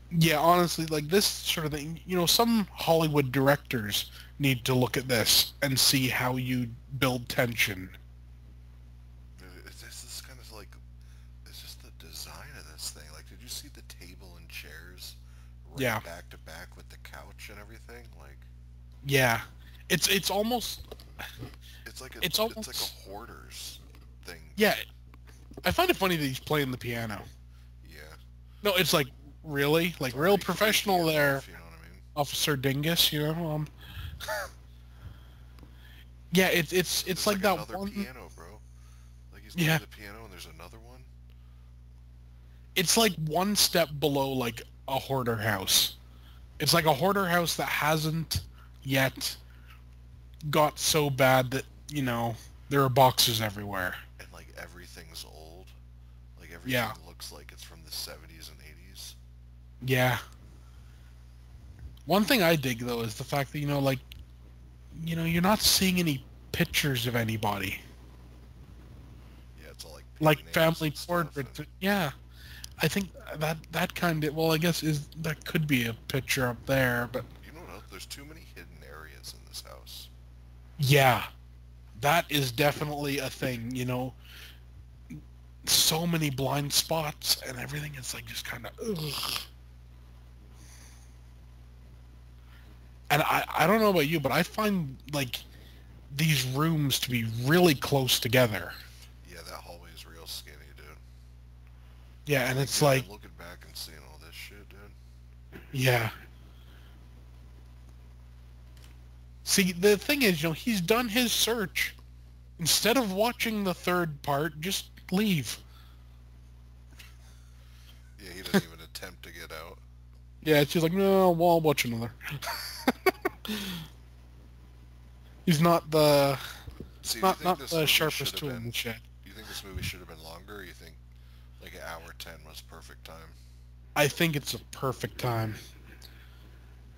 Yeah, honestly, like this sort of thing, some Hollywood directors need to look at this and see how you build tension. This is kind of like it's just the design of this thing. Like, did you see the table and chairs right Yeah, back to back with the couch and everything? Like, yeah. It's almost it's it's like almost a hoarder's thing. yeah. I find it funny that he's playing the piano. Yeah, No, it's like really it's like real already creepy professional there, enough. You know what I mean? Officer Dingus. Yeah, it's There's like like that another one. piano, bro. Like he's Yeah, playing the piano and there's another one. it's like one step below like a hoarder house. It's like a hoarder house that hasn't yet got so bad that, there are boxes everywhere. And like everything's old. Like everything Yeah. looks like it's from the 70s and 80s. Yeah. One thing I dig though is the fact that, like, you're not seeing any pictures of anybody. Yeah, it's all like Like paintings family and stuff. portraits. Yeah. I think that kind of, well, I guess that could be a picture up there, but You know what? There's too many hidden areas in this house. yeah, that is definitely a thing, so many blind spots and everything. It's like just kind of, ugh. And I don't know about you, but I find like these rooms to be really close together. Yeah, that hallway's real skinny, dude. Yeah, and it's Yeah, like, looking back and seeing all this shit, dude. yeah. See, the thing is, he's done his search. Instead of watching the third part, just leave. Yeah, he doesn't even attempt to get out. Yeah, she's like, no, well, I'll watch another. He's not the See, do you not think not this the movie should sharpest have tool in been? the shed. Do you think this movie should have been longer? Or you think like an hour 10 was perfect time? I think it's a perfect time.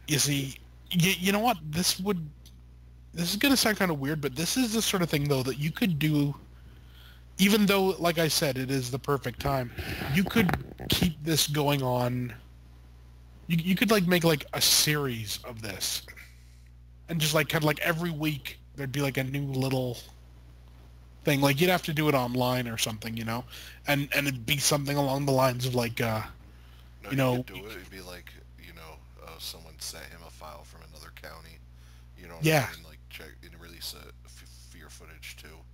You see, you know what? This is gonna sound kind of weird, but this is the sort of thing though that you could do. Even though, like I said, it is the perfect time, you could keep this going on. You could like make like a series of this, and just like kind of like every week there'd be like a new little thing. Like you'd have to do it online or something, and it'd be something along the lines of like, No, you you know, could do it. It'd be like, someone sent him a file from another county. You know what yeah, I mean? Like check and release a fear footage too.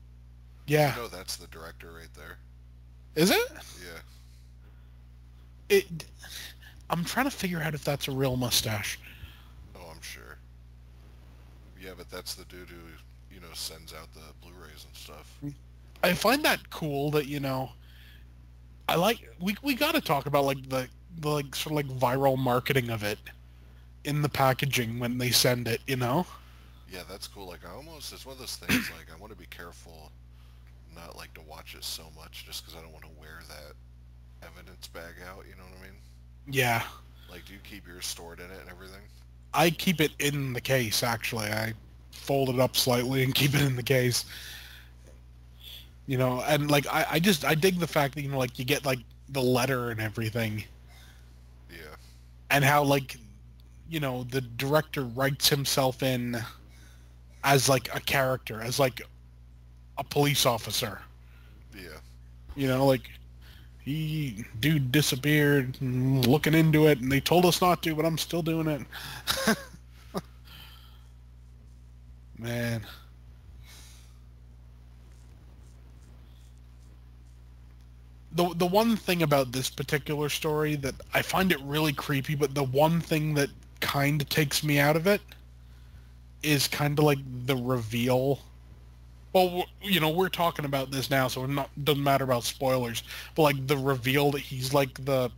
You Yeah. know that's the director right there. Is it? Yeah. It. I'm trying to figure out if that's a real mustache. Oh, I'm sure. Yeah, but that's the dude who, sends out the Blu-rays and stuff. I find that cool that, I like we got to talk about like the like sort of like viral marketing of it in the packaging when they send it. Yeah, that's cool. Like, it's one of those things, like, I want to be careful not, like, to watch it so much just because I don't want to wear that evidence bag out, you know what I mean? Yeah. Like, do you keep yours stored in it and everything? I keep it in the case actually. I fold it up slightly and keep it in the case. And like I dig the fact that like you get like the letter and everything Yeah, and how like the director writes himself in as like a character, as like a police officer. yeah. Like he dude disappeared, looking into it, and they told us not to, but I'm still doing it. Man, the one thing about this particular story that I find it really creepy, but the one thing that kind of takes me out of it is kind of like the reveal. Well, we're talking about this now, so it doesn't matter about spoilers. But like the reveal that he's like the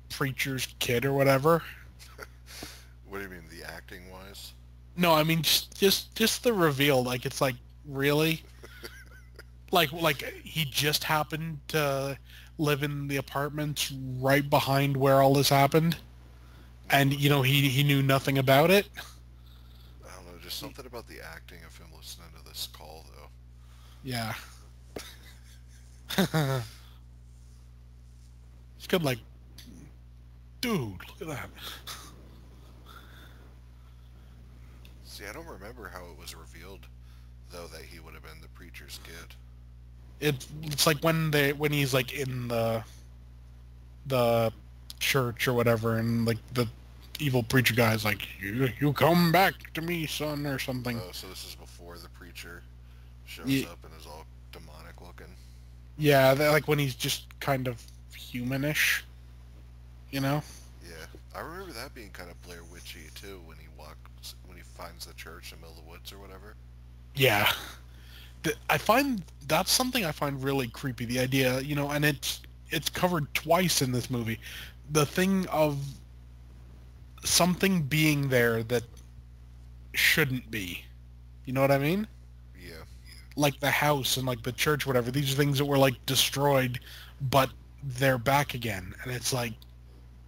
preacher's kid or whatever. What do you mean, the acting wise? No, I mean just the reveal. Like it's like really like he just happened to live in the apartments right behind where all this happened, and he knew nothing about it. I don't know, just something about the acting of him listening to this call, though. Yeah. It's good. Like, dude, look at that. See, I don't remember how it was revealed, though, that he would have been the preacher's kid. It's like when he's like in the church or whatever, and like the evil preacher guy's like, you come back to me, son, or something. Oh, so this is before the preacher shows Yeah, up and is all demonic looking. yeah, like when he's just kind of humanish, you know? Yeah, I remember that being kind of Blair Witchy too when he finds the church in the middle of the woods or whatever. Yeah. I find that's something I find really creepy. The idea, and it's covered twice in this movie. The thing of something being there that shouldn't be. You know what I mean? Yeah, Like the house and like the church, whatever. These are things that were like destroyed, but they're back again, and it's like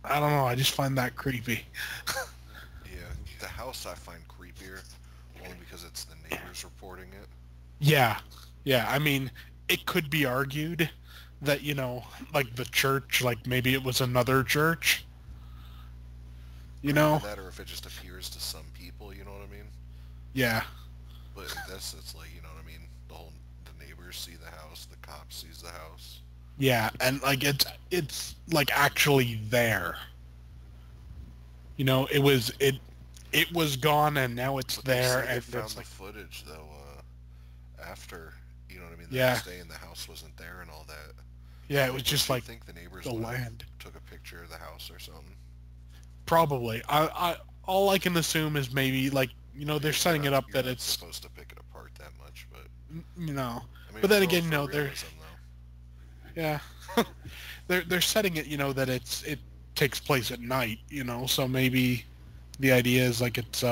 I don't know. I just find that creepy. yeah. The house I find creepier only because it's the neighbors reporting it. Yeah, yeah. I mean, it could be argued that like the church, like maybe it was another church. You Or either know? that or if it just appears to some people, you know what I mean? Yeah, But in this, it's like, you know what I mean? The neighbors see the house, the cop sees the house. yeah, and like it's like actually there. It was gone and now it's But they there, say they and found it's the like footage, though, after, you know what I mean? The yeah, next day and the house wasn't there and all that. yeah. It was Like, just wouldn't you like think the neighbors the would have land. took a picture of the house or something? Probably. I all I can assume is maybe like I mean, they're setting it up you're that not it's supposed to pick it apart that much, but I mean, but then for again, for they're realism, though. yeah, they're setting it, that it takes place at night, so maybe the idea is like it's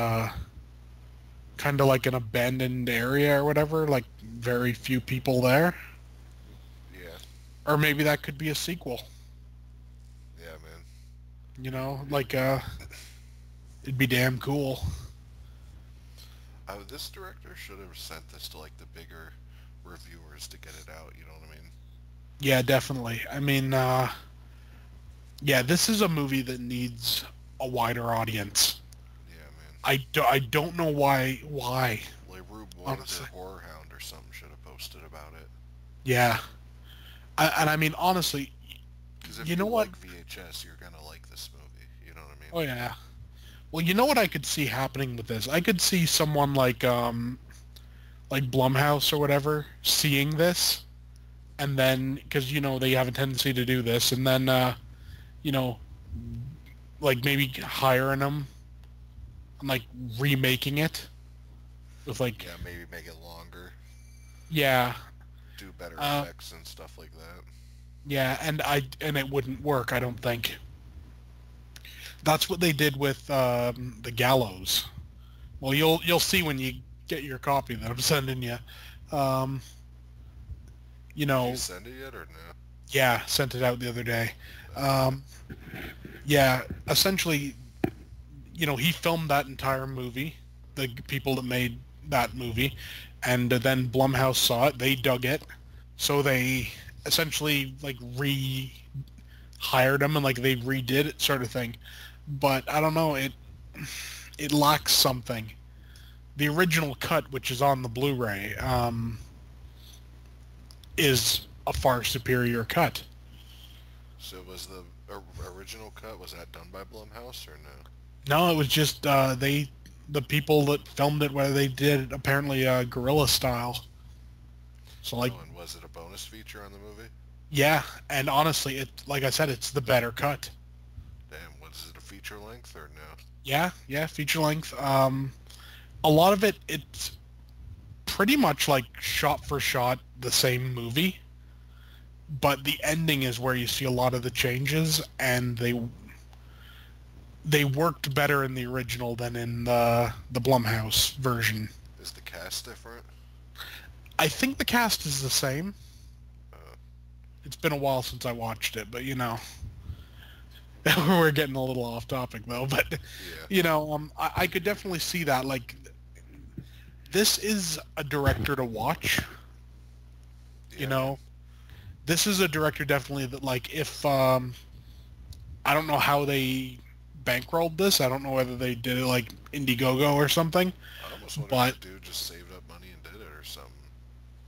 kind of like an abandoned area or whatever, like very few people there, Yeah, or maybe that could be a sequel, yeah, man. like it'd be damn cool. This director should have sent this to like the bigger reviewers to get it out. You know what I mean? Yeah, definitely. I mean, yeah, this is a movie that needs a wider audience. Yeah, man. I don't know why, Like Rube 1 honestly. or Horror Hound or something should have posted about it. Yeah. And I mean, honestly, Because if you you know what? like VHS, you're gonna like this movie. You know what I mean? Oh, yeah. Well, you know what I could see happening with this? I could see someone like Blumhouse or whatever seeing this, and then because they have a tendency to do this, and then you know like maybe hiring them and like remaking it with like Yeah, maybe make it longer, yeah do better uh effects and stuff like that. yeah, and it wouldn't work, I don't think. That's what they did with the Gallows. Well, you'll see when you get your copy that I'm sending you. Um, you Did you know, send it yet or no? yeah, sent it out the other day. Okay. Um, yeah, essentially, he filmed that entire movie, the people that made that movie, and then Blumhouse saw it. They dug it, so they essentially like hired him and like they redid it, sort of thing. But I don't know, it lacks something. The original cut, which is on the Blu-ray, is a far superior cut. So was the original cut, was that done by Blumhouse or no? No, it was just the people that filmed it, where they did it apparently guerrilla style. So like, Oh, and was it a bonus feature on the movie? yeah, and honestly, it like I said, it's the better cut. Damn, was it a feature length or no? Yeah, yeah, feature length. A lot of it's pretty much like shot for shot the same movie, but the ending is where you see a lot of the changes, and they worked better in the original than in the Blumhouse version. Is the cast different? I think the cast is the same. Uh, It's been a while since I watched it, but we're getting a little off topic though. But yeah, I could definitely see that. Like, this is a director to watch. You yeah, I mean, know, this is a director definitely that, like, if I don't know how they bankrolled this. I don't know whether they did it like Indiegogo or something, I almost wonder if but the dude just saved up money and did it or something.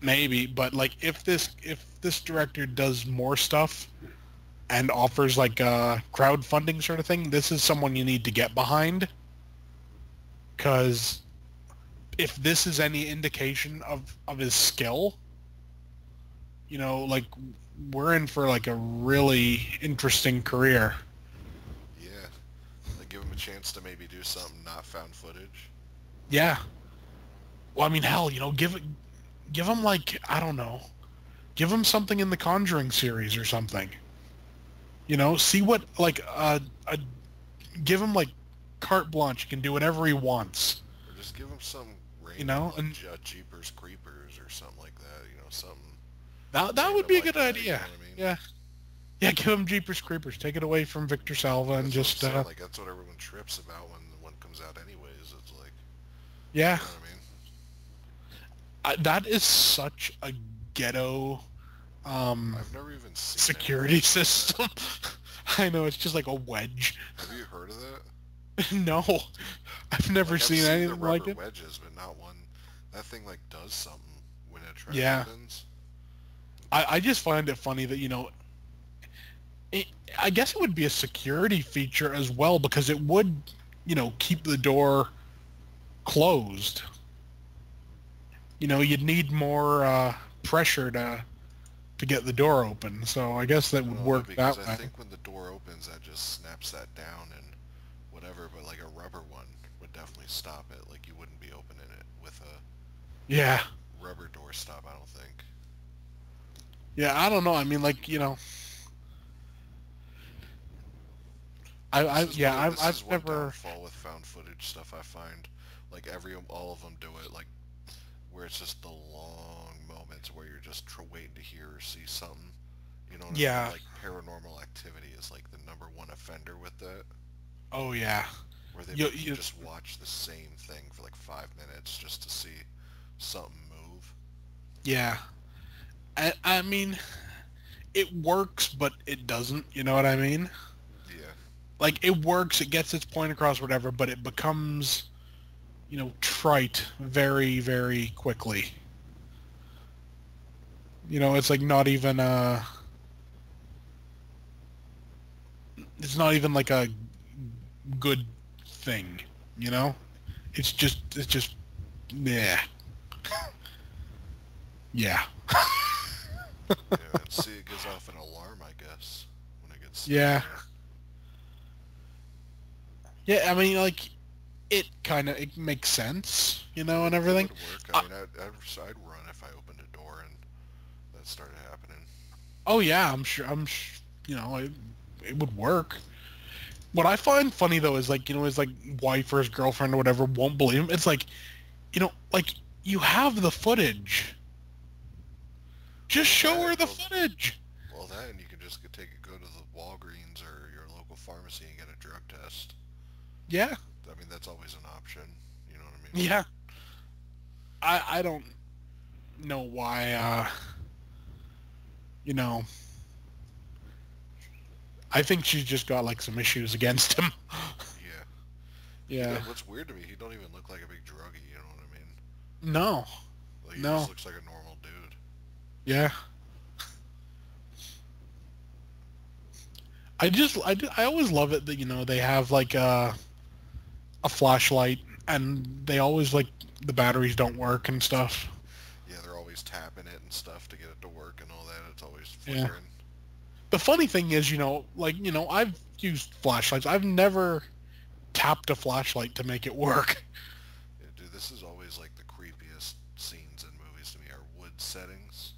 maybe. But like, if this director does more stuff and offers like a crowdfunding sort of thing, this is someone you need to get behind. Because if this is any indication of his skill, like, we're in for like a really interesting career. Yeah, like give him a chance to maybe do something not found footage. Yeah. Well, I mean, hell, give him like, I don't know, give him something in the Conjuring series or something. See what like give him like carte blanche. He can do whatever he wants. Or just give him some random, like And Jeepers Creepers or something like that, something that would random be a like good that, you know idea. what I mean? Yeah. Yeah, give him Jeepers Creepers. Take it away from Victor Salva and That's what I'm just saying, like, that's what everyone trips about when the one comes out anyways. It's like, yeah. you know what I mean? That is such a ghetto I've never even seen security anything like that. system. I know, it's just like a wedge. Have you heard of that? No, I've never Like, I've seen seen the anything like rubber it. wedges, but not one. That thing, like, does something when a trap Yeah, happens. I just find it funny that it, I guess it would be a security feature as well, because it would keep the door closed. You'd need more pressure to get the door open. So I guess that I would don't know, work because that I way. think when the door opens, that just snaps that down and whatever, but, like, a rubber one would definitely stop it. Like, you wouldn't be opening it with a Yeah, rubber door stop, I don't think. yeah. I don't know. I mean, like, This is I've one never. downfall with found footage stuff I find. Like, all of them do it, like, where it's just the long moments where you're just waiting to hear or see something. You know what I mean? Yeah. Like, Paranormal Activity is like the number one offender with that, Oh yeah. where they You, make you you just watch the same thing for like 5 minutes just to see something move. yeah. I mean, it works, but it doesn't. You know what I mean? Yeah, Like, it works, it gets its point across, whatever, but it becomes, trite very, very quickly. It's like not even it's not even like a good thing, you know? It's just, yeah. Yeah. Yeah, and see, it gives off an alarm, I guess, when it gets Yeah. near. Yeah, I mean, like, it makes sense, and It everything. would work. I Uh, mean, I'd run if I opened a door and that started happening. oh yeah, it would work. What I find funny though is like, his like wife or his girlfriend or whatever won't believe him. It's like, like you have the footage. Just Well, show that, her the well, footage. well, that, and you can just go to the Walgreens or your local pharmacy and get a drug test. Yeah. I mean, that's always an option. You know what I mean? Yeah. I don't know why you know, I think she's just got like some issues against him. Yeah. Yeah. What's weird to me, he don't even look like a big druggie. You know what I mean? No. Like he just No. looks like a normal dude. Yeah. I always love it that they have like a flashlight and they always like the batteries don't work and stuff. Yeah, they're always tapping it and stuff to get it to work and all that. It's always Yeah. flickering. The funny thing is, I've used flashlights. I've never tapped a flashlight to make it work. Yeah, dude, this is always like the creepiest scenes in movies to me are wood settings.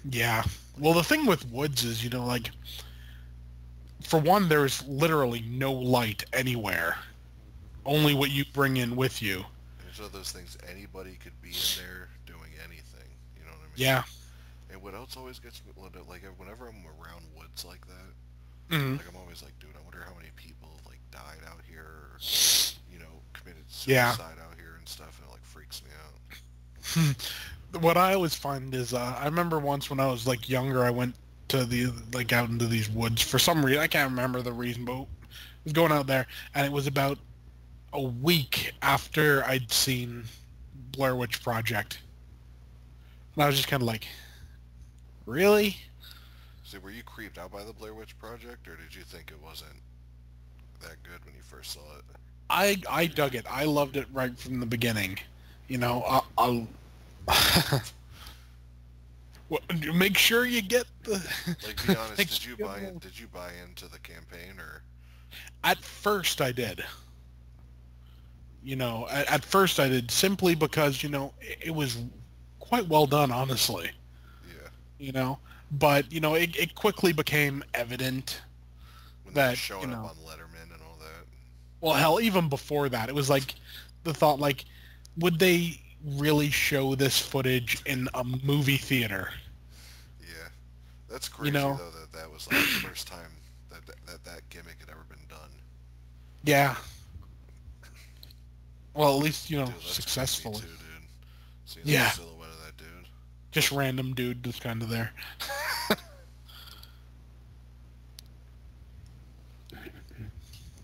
Yeah. Like, Well, the thing with woods is, like, for one, there's literally no light anywhere. Only what you bring in with you. and it's one of those things anybody could be in there doing anything. You know what I mean? Yeah. And what else always gets me, like whenever I'm around woods like that, Hmm. like I'm always like, dude, I wonder how many people like died out here, or committed Yeah. suicide out here and stuff, and it like freaks me out. What I always find is, I remember once when I was like younger, I went to out into these woods for some reason. I can't remember the reason, but I was going out there, and it was about a week after I'd seen Blair Witch Project. And I was just kind of like, really? So were you creeped out by the Blair Witch Project, or did you think it wasn't that good when you first saw it? I dug it. I loved it right from the beginning. I'll well, make sure you get the. Like, be honest, make did sure you you buy get in? Did you buy into the campaign, or At first, I did. At first I did simply because it was quite well done, honestly. yeah, You know, but it quickly became evident when they were that showing up on Letterman and all that? well, hell, even before that, it was like the thought, like, would they really show this footage in a movie theater? Yeah, that's You crazy know? though that that was like the first time that gimmick had ever been done. Yeah. Well, at least Dude, that's creepy successfully. too, dude. Seeing the Yeah. silhouette of that dude. Just random dude that's kind of there.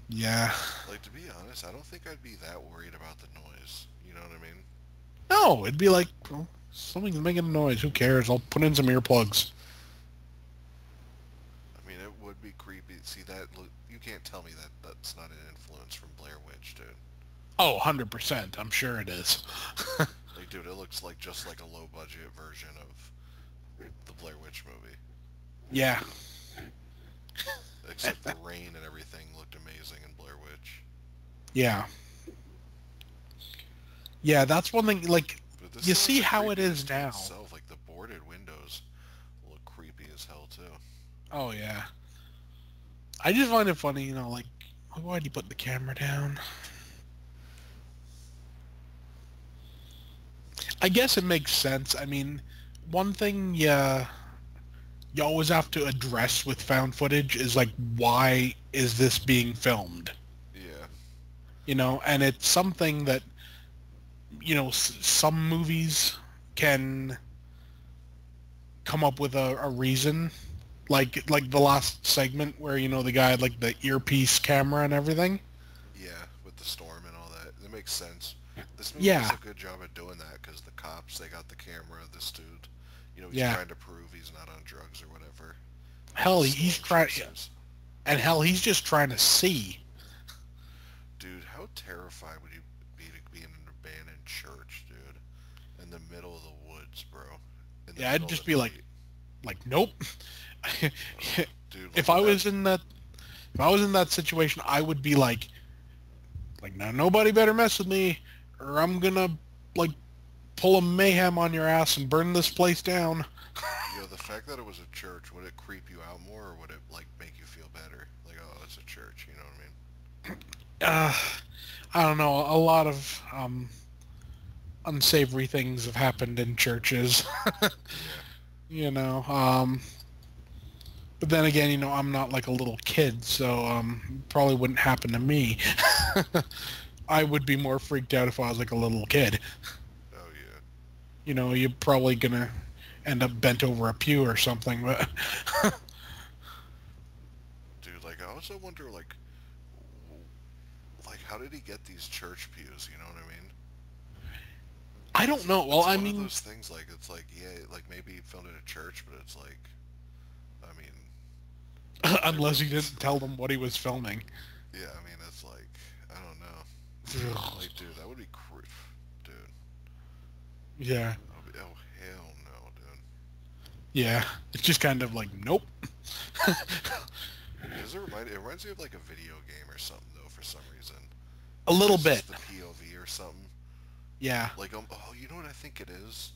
Yeah. Like, to be honest, I don't think I'd be that worried about the noise. You know what I mean? No, it'd be like, well, something's making a noise. Who cares? I'll put in some earplugs. I mean, it would be creepy. See that? You can't tell me that that's not an influence from Blair Witch, dude. Oh, 100%. I'm sure it is. Like, dude, it looks like just like a low budget version of the Blair Witch movie. Yeah. Except the rain and everything looked amazing in Blair Witch. Yeah. Yeah, that's one thing, like, But this you still has see a how it creepiness is to now. itself. Like the boarded windows look creepy as hell too. Oh, yeah. I just find it funny, like, why'd you put the camera down? I guess it makes sense. I mean, one thing you always have to address with found footage is, like, why is this being filmed? Yeah. And it's something that, some movies can come up with a reason, like the last segment where, the guy had, like, the earpiece camera and everything. Yeah, with the storm and all that. It makes sense. This movie does Yeah, a good job at doing that because the cops, they got the camera of this dude. He's yeah. trying to prove he's not on drugs or whatever. Hell, He's he's storm trying, chasers. and hell, he's just trying to see. Dude, how terrified would you be to be in an abandoned church, dude? In the middle of the woods, bro. in the Yeah, I'd middle of just the be night. like, nope. Dude, like if I when that, was in that, if I was in that situation, I would be like, now nobody better mess with me, or I'm gonna like pull a mayhem on your ass and burn this place down. the fact that it was a church, would it creep you out more, or would it like make you feel better? Like, oh, it's a church, you know what I mean? Uh, I don't know. A lot of unsavory things have happened in churches. Yeah. you know. But then again, I'm not like a little kid, so probably wouldn't happen to me. I would be more freaked out if I was like a little kid. Oh yeah. You're probably gonna end up bent over a pew or something. But Dude, like I also wonder, like how did he get these church pews? You know what I mean? I don't It's know. Well, it's I one of mean, those things. Like it's like yeah, like maybe he filmed it at a church, but it's like, I mean, whatever. unless he didn't tell them what he was filming. Yeah, I mean, it's like I don't know. Like, dude, that would be dude. Yeah, Oh hell no, dude. yeah. It's just kind of like, nope. Does it reminds me of like a video game or something though for some reason. A Like little it's bit. just the POV or something. Yeah. Like oh, you know what I think it is?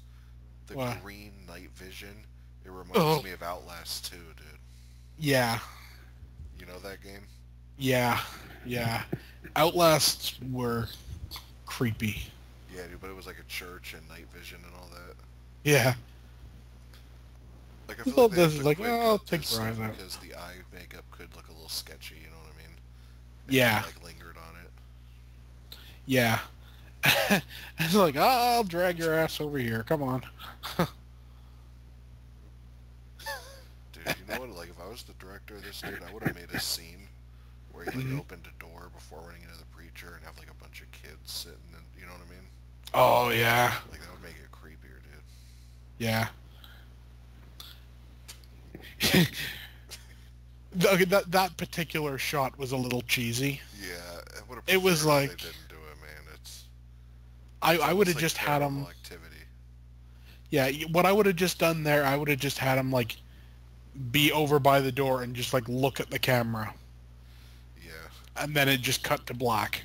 The What? green night vision. It reminds Oh, me of Outlast 2, dude. yeah. You know that game? Yeah. Yeah. Outlasts were creepy. Yeah, dude, but it was like a church and night vision and all that. Yeah. Like I I feel like thought they this have is to like, quick oh, I'll cut take this your stuff eyes out. because the eye makeup could look a little sketchy, you know what I mean? If they Yeah. like lingered on it. Yeah. It's like, oh, I'll drag your ass over here. Come on. Dude, you know what? Like if I was the director of this dude, I would have made a scene where he like Mhm. opened a door before running into the preacher and have like a bunch of kids sitting and you know what I mean? Oh, yeah. Like that would make it creepier, dude. Yeah. Okay, that particular shot was a little cheesy. Yeah, I would have It was preferred if they like, didn't do it, man. It's I would almost have like just had paranormal him. activity. Yeah, what I would have just done there, I would have just had him like be over by the door and just like look at the camera, Yeah, and then it just cut to black.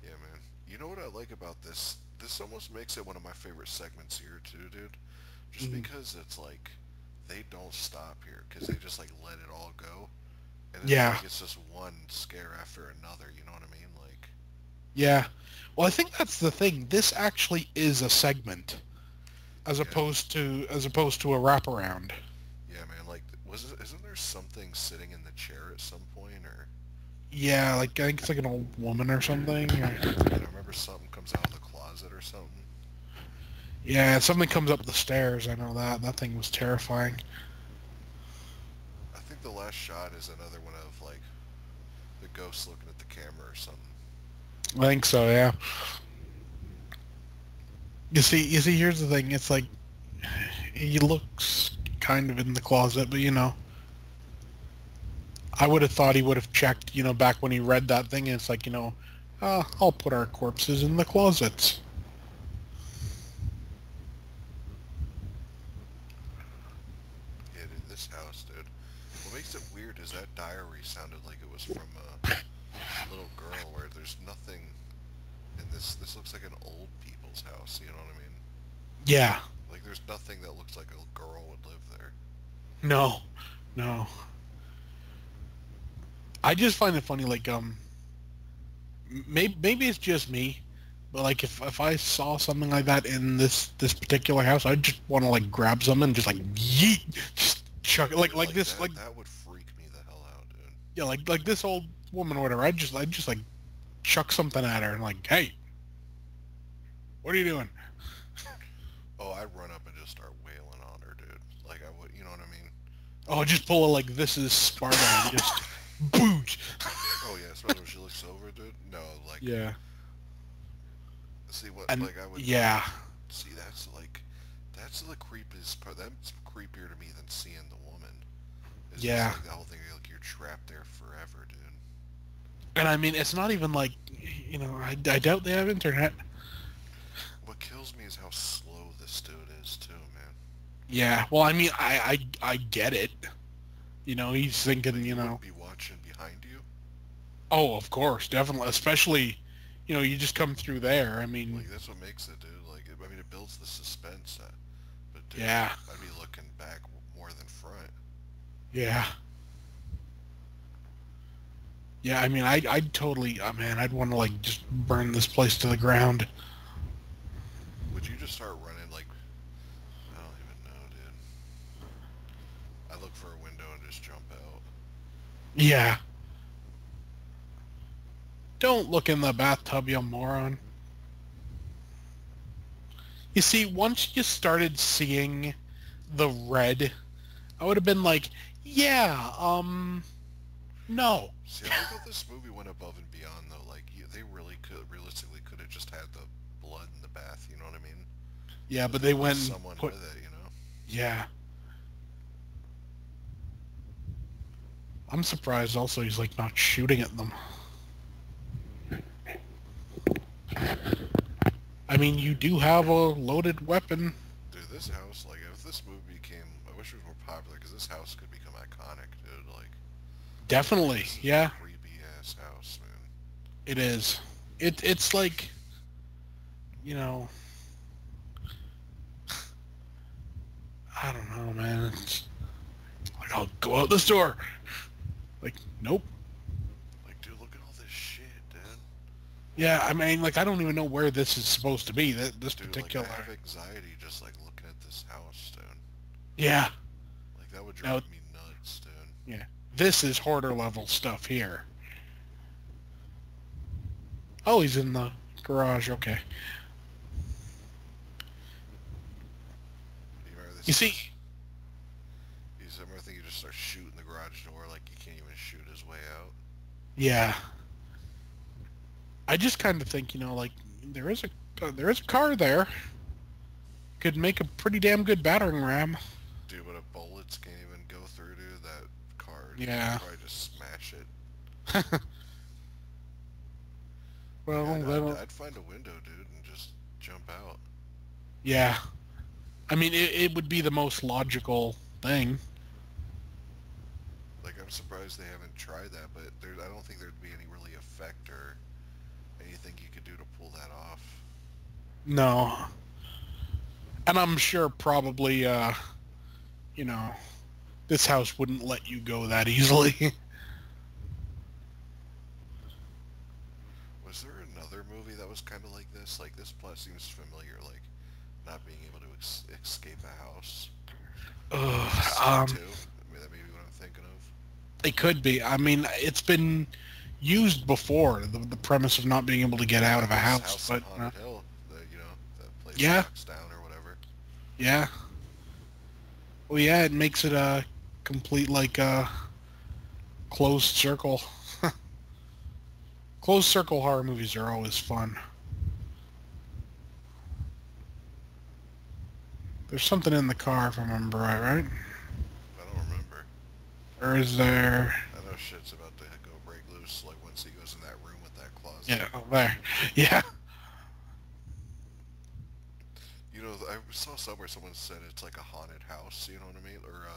yeah, man. You know what I like about this? This almost makes it one of my favorite segments here, too, dude. Just Mhm. because it's like they don't stop here because they just like let it all go, and it's Yeah, like it's just one scare after another. You know what I mean? Like, yeah. Well, I think that's the thing. This actually is a segment, yeah, as opposed to a wraparound. yeah, man. Like, isn't there something sitting in the chair at some point, or Yeah, like I think it's like an old woman or something. and I remember something comes out of the closet or something. Yeah, something comes up the stairs. I know that thing was terrifying. I think the last shot is another one of like the ghost looking at the camera or something. I think so. Yeah. You see. Here's the thing. It's like he looks kind of in the closet, but I would have thought he would have checked, back when he read that thing, and it's like, I'll put our corpses in the closets. Yeah, dude, this house, dude. What makes it weird is that diary sounded like it was from a little girl, where there's nothing in this. This looks like an old people's house. You know what I mean? Yeah. Like there's nothing that looks like a girl would live there. No. No. I just find it funny, like, maybe it's just me, but like if I saw something like that in this particular house, I'd just want to like grab something and just like yeet, just chuck it, Dude, like like this, that like, that would freak me the hell out, dude. yeah, like this old woman or whatever. I'd just like chuck something at her and like, hey, what are you doing? Oh, I'd run up and just start wailing on her, dude. Like I would, you know what I mean? Oh, just pull a like this is Sparta and just boot. Oh yeah, especially when she looks over, dude. No, like Yeah. see what And like I would yeah, see. That's the creepiest part. That's creepier to me than seeing the woman. It's just yeah. like the whole thing. Like you're trapped there forever, dude. And I mean, it's not even like, I doubt they have internet. What kills me is how slow this dude is too, man. Yeah. Well, I mean, I get it. You know, he's thinking, Like you you know, wouldn't be watching behind you. oh, of course, definitely, especially, you know, you just come through there. I mean, Like that's what makes it, dude. Like I mean, it builds the suspense. But dude, yeah, I'd be looking back more than front. yeah, yeah. I mean, I'd totally, oh, man, I'd want to like just burn this place to the ground. Would you just start running like I don't even know, dude. I look for a window and just jump out. Yeah. Don't look in the bathtub, you moron. You see, once you started seeing the red, I would have been like, yeah, no. See, I like how this movie went above and beyond though. Like they really could, realistically, could have just had the blood in the bath. You know what I mean? Yeah, But but they they put went and someone put, with it. You know? yeah. I'm surprised also he's like not shooting at them. I mean, you do have a loaded weapon. Dude, this house, like, if this movie became, I wish it was more popular because this house could become iconic, dude. Like Definitely, this is a yeah, creepy ass house, man. it is. It's like, you know, I don't know, man. It's like I'll go out this door. Like, nope. Like, dude, look at all this shit, dude. Yeah, I mean, like I don't even know where this is supposed to be. This Dude, like, I particular. have anxiety just like looking at this house, dude. Yeah. Like, that would Now, drive me nuts, dude. yeah. This is hoarder level stuff here. Oh, he's in the garage. Okay. You remember this? You see, You remember I think you just start shooting the garage door like you can't even shoot his way out. yeah. I just kind of think, you know, like there is a car there. Could make a pretty damn good battering ram. Dude, but if bullets can't even go through, dude, that car, dude, Yeah. probably just smash it. Like, Well, I'd find a window, dude, and just jump out. yeah. I mean, it would be the most logical thing. Like, I'm surprised they haven't tried that, but I don't think there'd be any really effect or anything you could do to pull that off. No. And I'm sure probably, you know, this house wouldn't let you go that easily. Was there another movie that was kind of like this? Like, this plot seems familiar, like, not being able to escape a house. Or is this Ugh, Saw 2? I mean, that may be what I'm thinking of. it could be. I mean, it's been used before, the premise of not being able to get out of a This house, House on but Haunted Hill, that place yeah, knocks down or whatever. yeah. Well, yeah, it makes it a complete, like, closed circle. Closed circle horror movies are always fun. There's something in the car, if I remember right? I don't remember. Or is there... I know shit's about to go break loose, like, once he goes in that room with that closet. Yeah, oh, there. Yeah. You know, I saw somewhere someone said it's like a haunted house, you know what I mean? Or,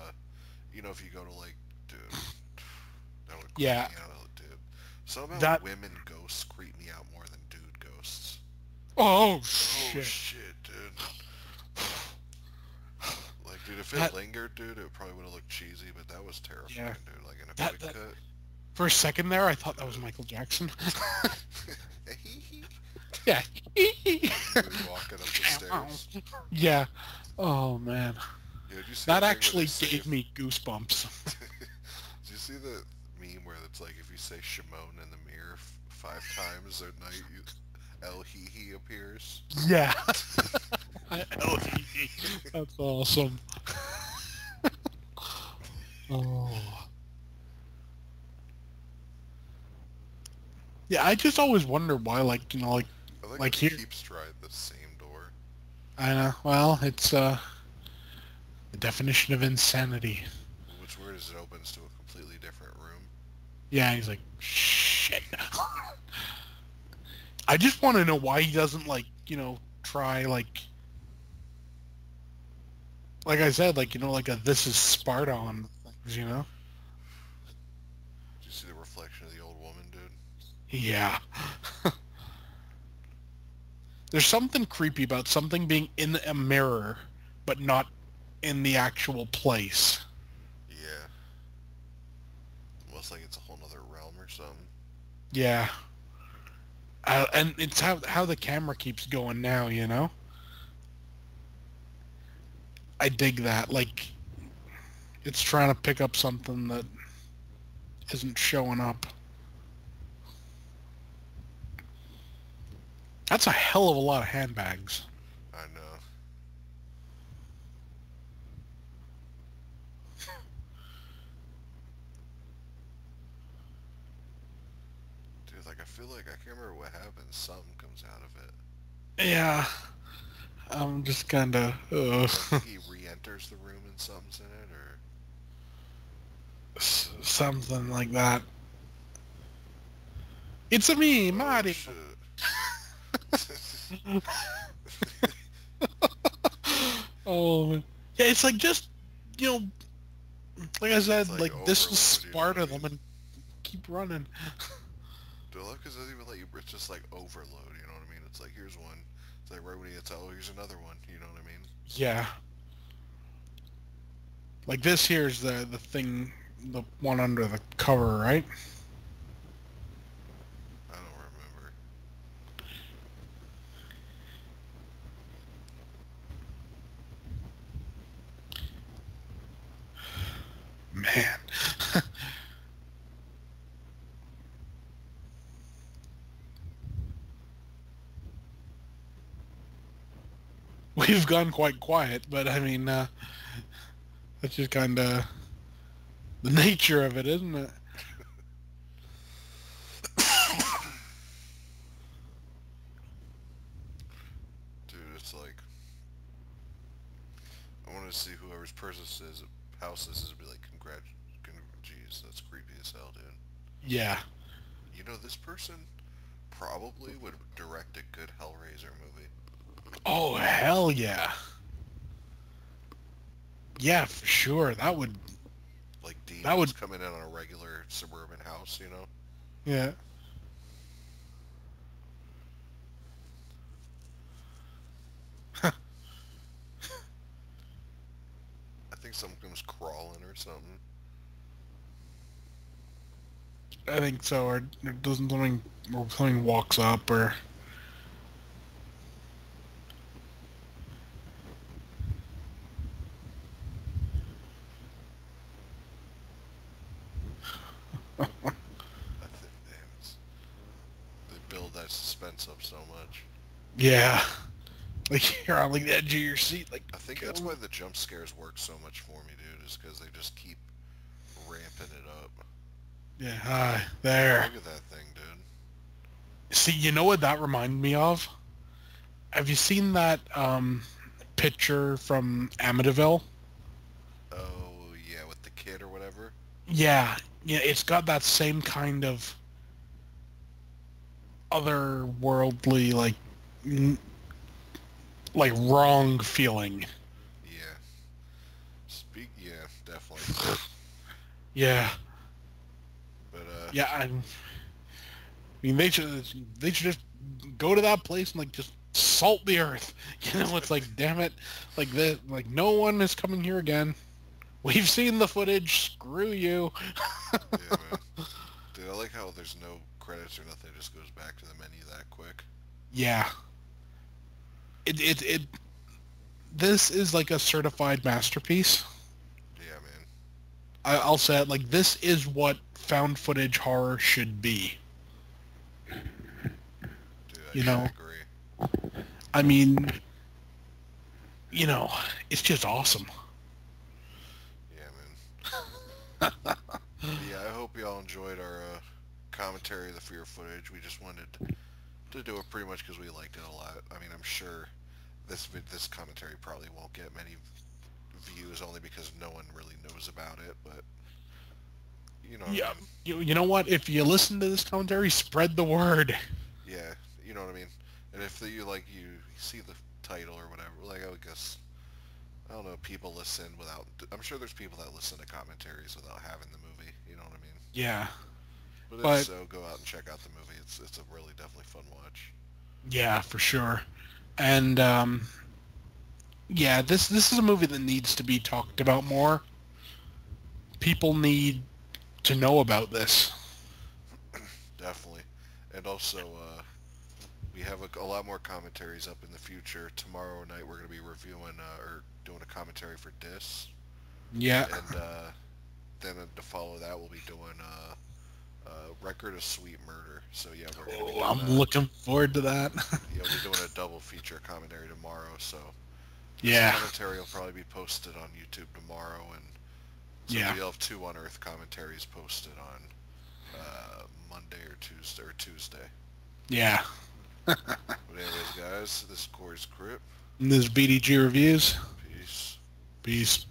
if you go to, like, dude, that would creep Yeah. me out, dude. Somehow That... women ghosts creep me out more than dude ghosts. Oh, Oh, shit. shit, dude. Like, dude, if it That... lingered, dude, it probably would have looked cheesy, but that was Yeah. terrifying, dude. Like, in a That... quick that... cut. For a second there, I thought that was Michael Jackson. Yeah. Walking up the stairs. Yeah. Oh, man. Yeah, did you see That that thing where actually they say gave me goosebumps. Did you see the meme where it's like if you say Shimon in the mirror 5 times at night, El Hee appears? Yeah. That's awesome. Oh. Yeah, I just always wonder why, like, you know, I like like how he here. keeps trying the same door. I know. Well, it's the definition of insanity. Which weird is it opens to a completely different room. Yeah, he's like, shit. I just want to know why he doesn't, like, you know, try, like like I said, like, like a This Is Sparta on things. Did you see the reflection of the old woman, dude? Yeah. There's something creepy about something being in a mirror, but not in the actual place. Yeah. Almost like it's a whole nother realm or something. Yeah. And it's how the camera keeps going now. I dig that. Like, it's trying to pick up something that isn't showing up. That's a hell of a lot of handbags. I know. Dude, like, I feel like I can't remember what happens. Something comes out of it. Yeah. I'm just kind of... I think he re-enters the room and something's in it, or... something like that. It's a me, Oh, Mario. shit. Oh, man. Yeah, it's like just, you know, like I It's said, like like this is overload, you know what Sparta I them mean? and keep running. Dude, I love because it doesn't even let you... It's just like overload, you know what I mean? It's like, here's one. It's like right when you get to, oh, here's another one, you know what I mean? Yeah. Like this here's the thing, the one under the cover, right? I don't remember. Man. We've gone quite quiet, but I mean, that's just kind of the nature of it, isn't it? Dude, it's like... I want to see whoever's person is, house this is, and be like, jeez, that's creepy as hell, dude. Yeah. You know, this person probably would direct a good Hellraiser movie. Oh, hell yeah. Yeah, for sure. Like That demons would, coming in on a regular suburban house, you know? yeah. I think something comes crawling or something. I think so, or doesn't something walks up, or I think, damn, they build that suspense up so much. yeah, like you're on like the edge of your seat, like I think kill that's me. why the jump scares work so much for me, dude, is because they just keep ramping it up. Yeah, Like, there. look at that thing, dude. See, you know what that reminded me of? Have you seen that picture from Amityville? Oh, yeah, with the kid or whatever. Yeah, yeah, it's got that same kind of otherworldly, like wrong feeling. Yeah. Yeah, definitely. Yeah, But, yeah. I mean, they should just go to that place and like just salt the earth. It's like, damn it, like no one is coming here again. We've seen the footage. Screw you. yeah, man. Dude, I like how there's no credits or nothing. It just goes back to the menu that quick. Yeah. It. This is like a certified masterpiece. Yeah, man. I'll say it like this is what found footage horror should be. Dude, You I know. agree. I mean, it's just awesome. Yeah, man. But yeah, I hope y'all enjoyed our commentary of the fear footage. We just wanted to do it pretty much because we liked it a lot. I mean, I'm sure this commentary probably won't get many views only because no one really knows about it, but you know what I Yeah. mean. You know what? If you listen to this commentary, spread the word. Yeah, you know what I mean. And if you see the title or whatever, like I would guess I don't know, people listen without. I'm sure there's people that listen to commentaries without having the movie. You know what I mean? Yeah, But if but so, go out and check out the movie. It's a really definitely fun watch. yeah, for sure. And yeah, this is a movie that needs to be talked about more. People need to know about this. Definitely. And also, we have a lot more commentaries up in the future. Tomorrow night we're going to be reviewing or doing a commentary for Dis, Yeah. and then to follow that we'll be doing Record of Sweet Murder. So yeah, we're going to be Oh, doing I'm looking forward to that. we'll be doing a double feature commentary tomorrow. So this Yeah. commentary will probably be posted on YouTube tomorrow, and so Yeah. we'll have two Unearthed commentaries posted on Monday or Tuesday. Yeah. But anyways, guys, this is Corey's Crypt. And this is BDG Reviews. Peace. Peace.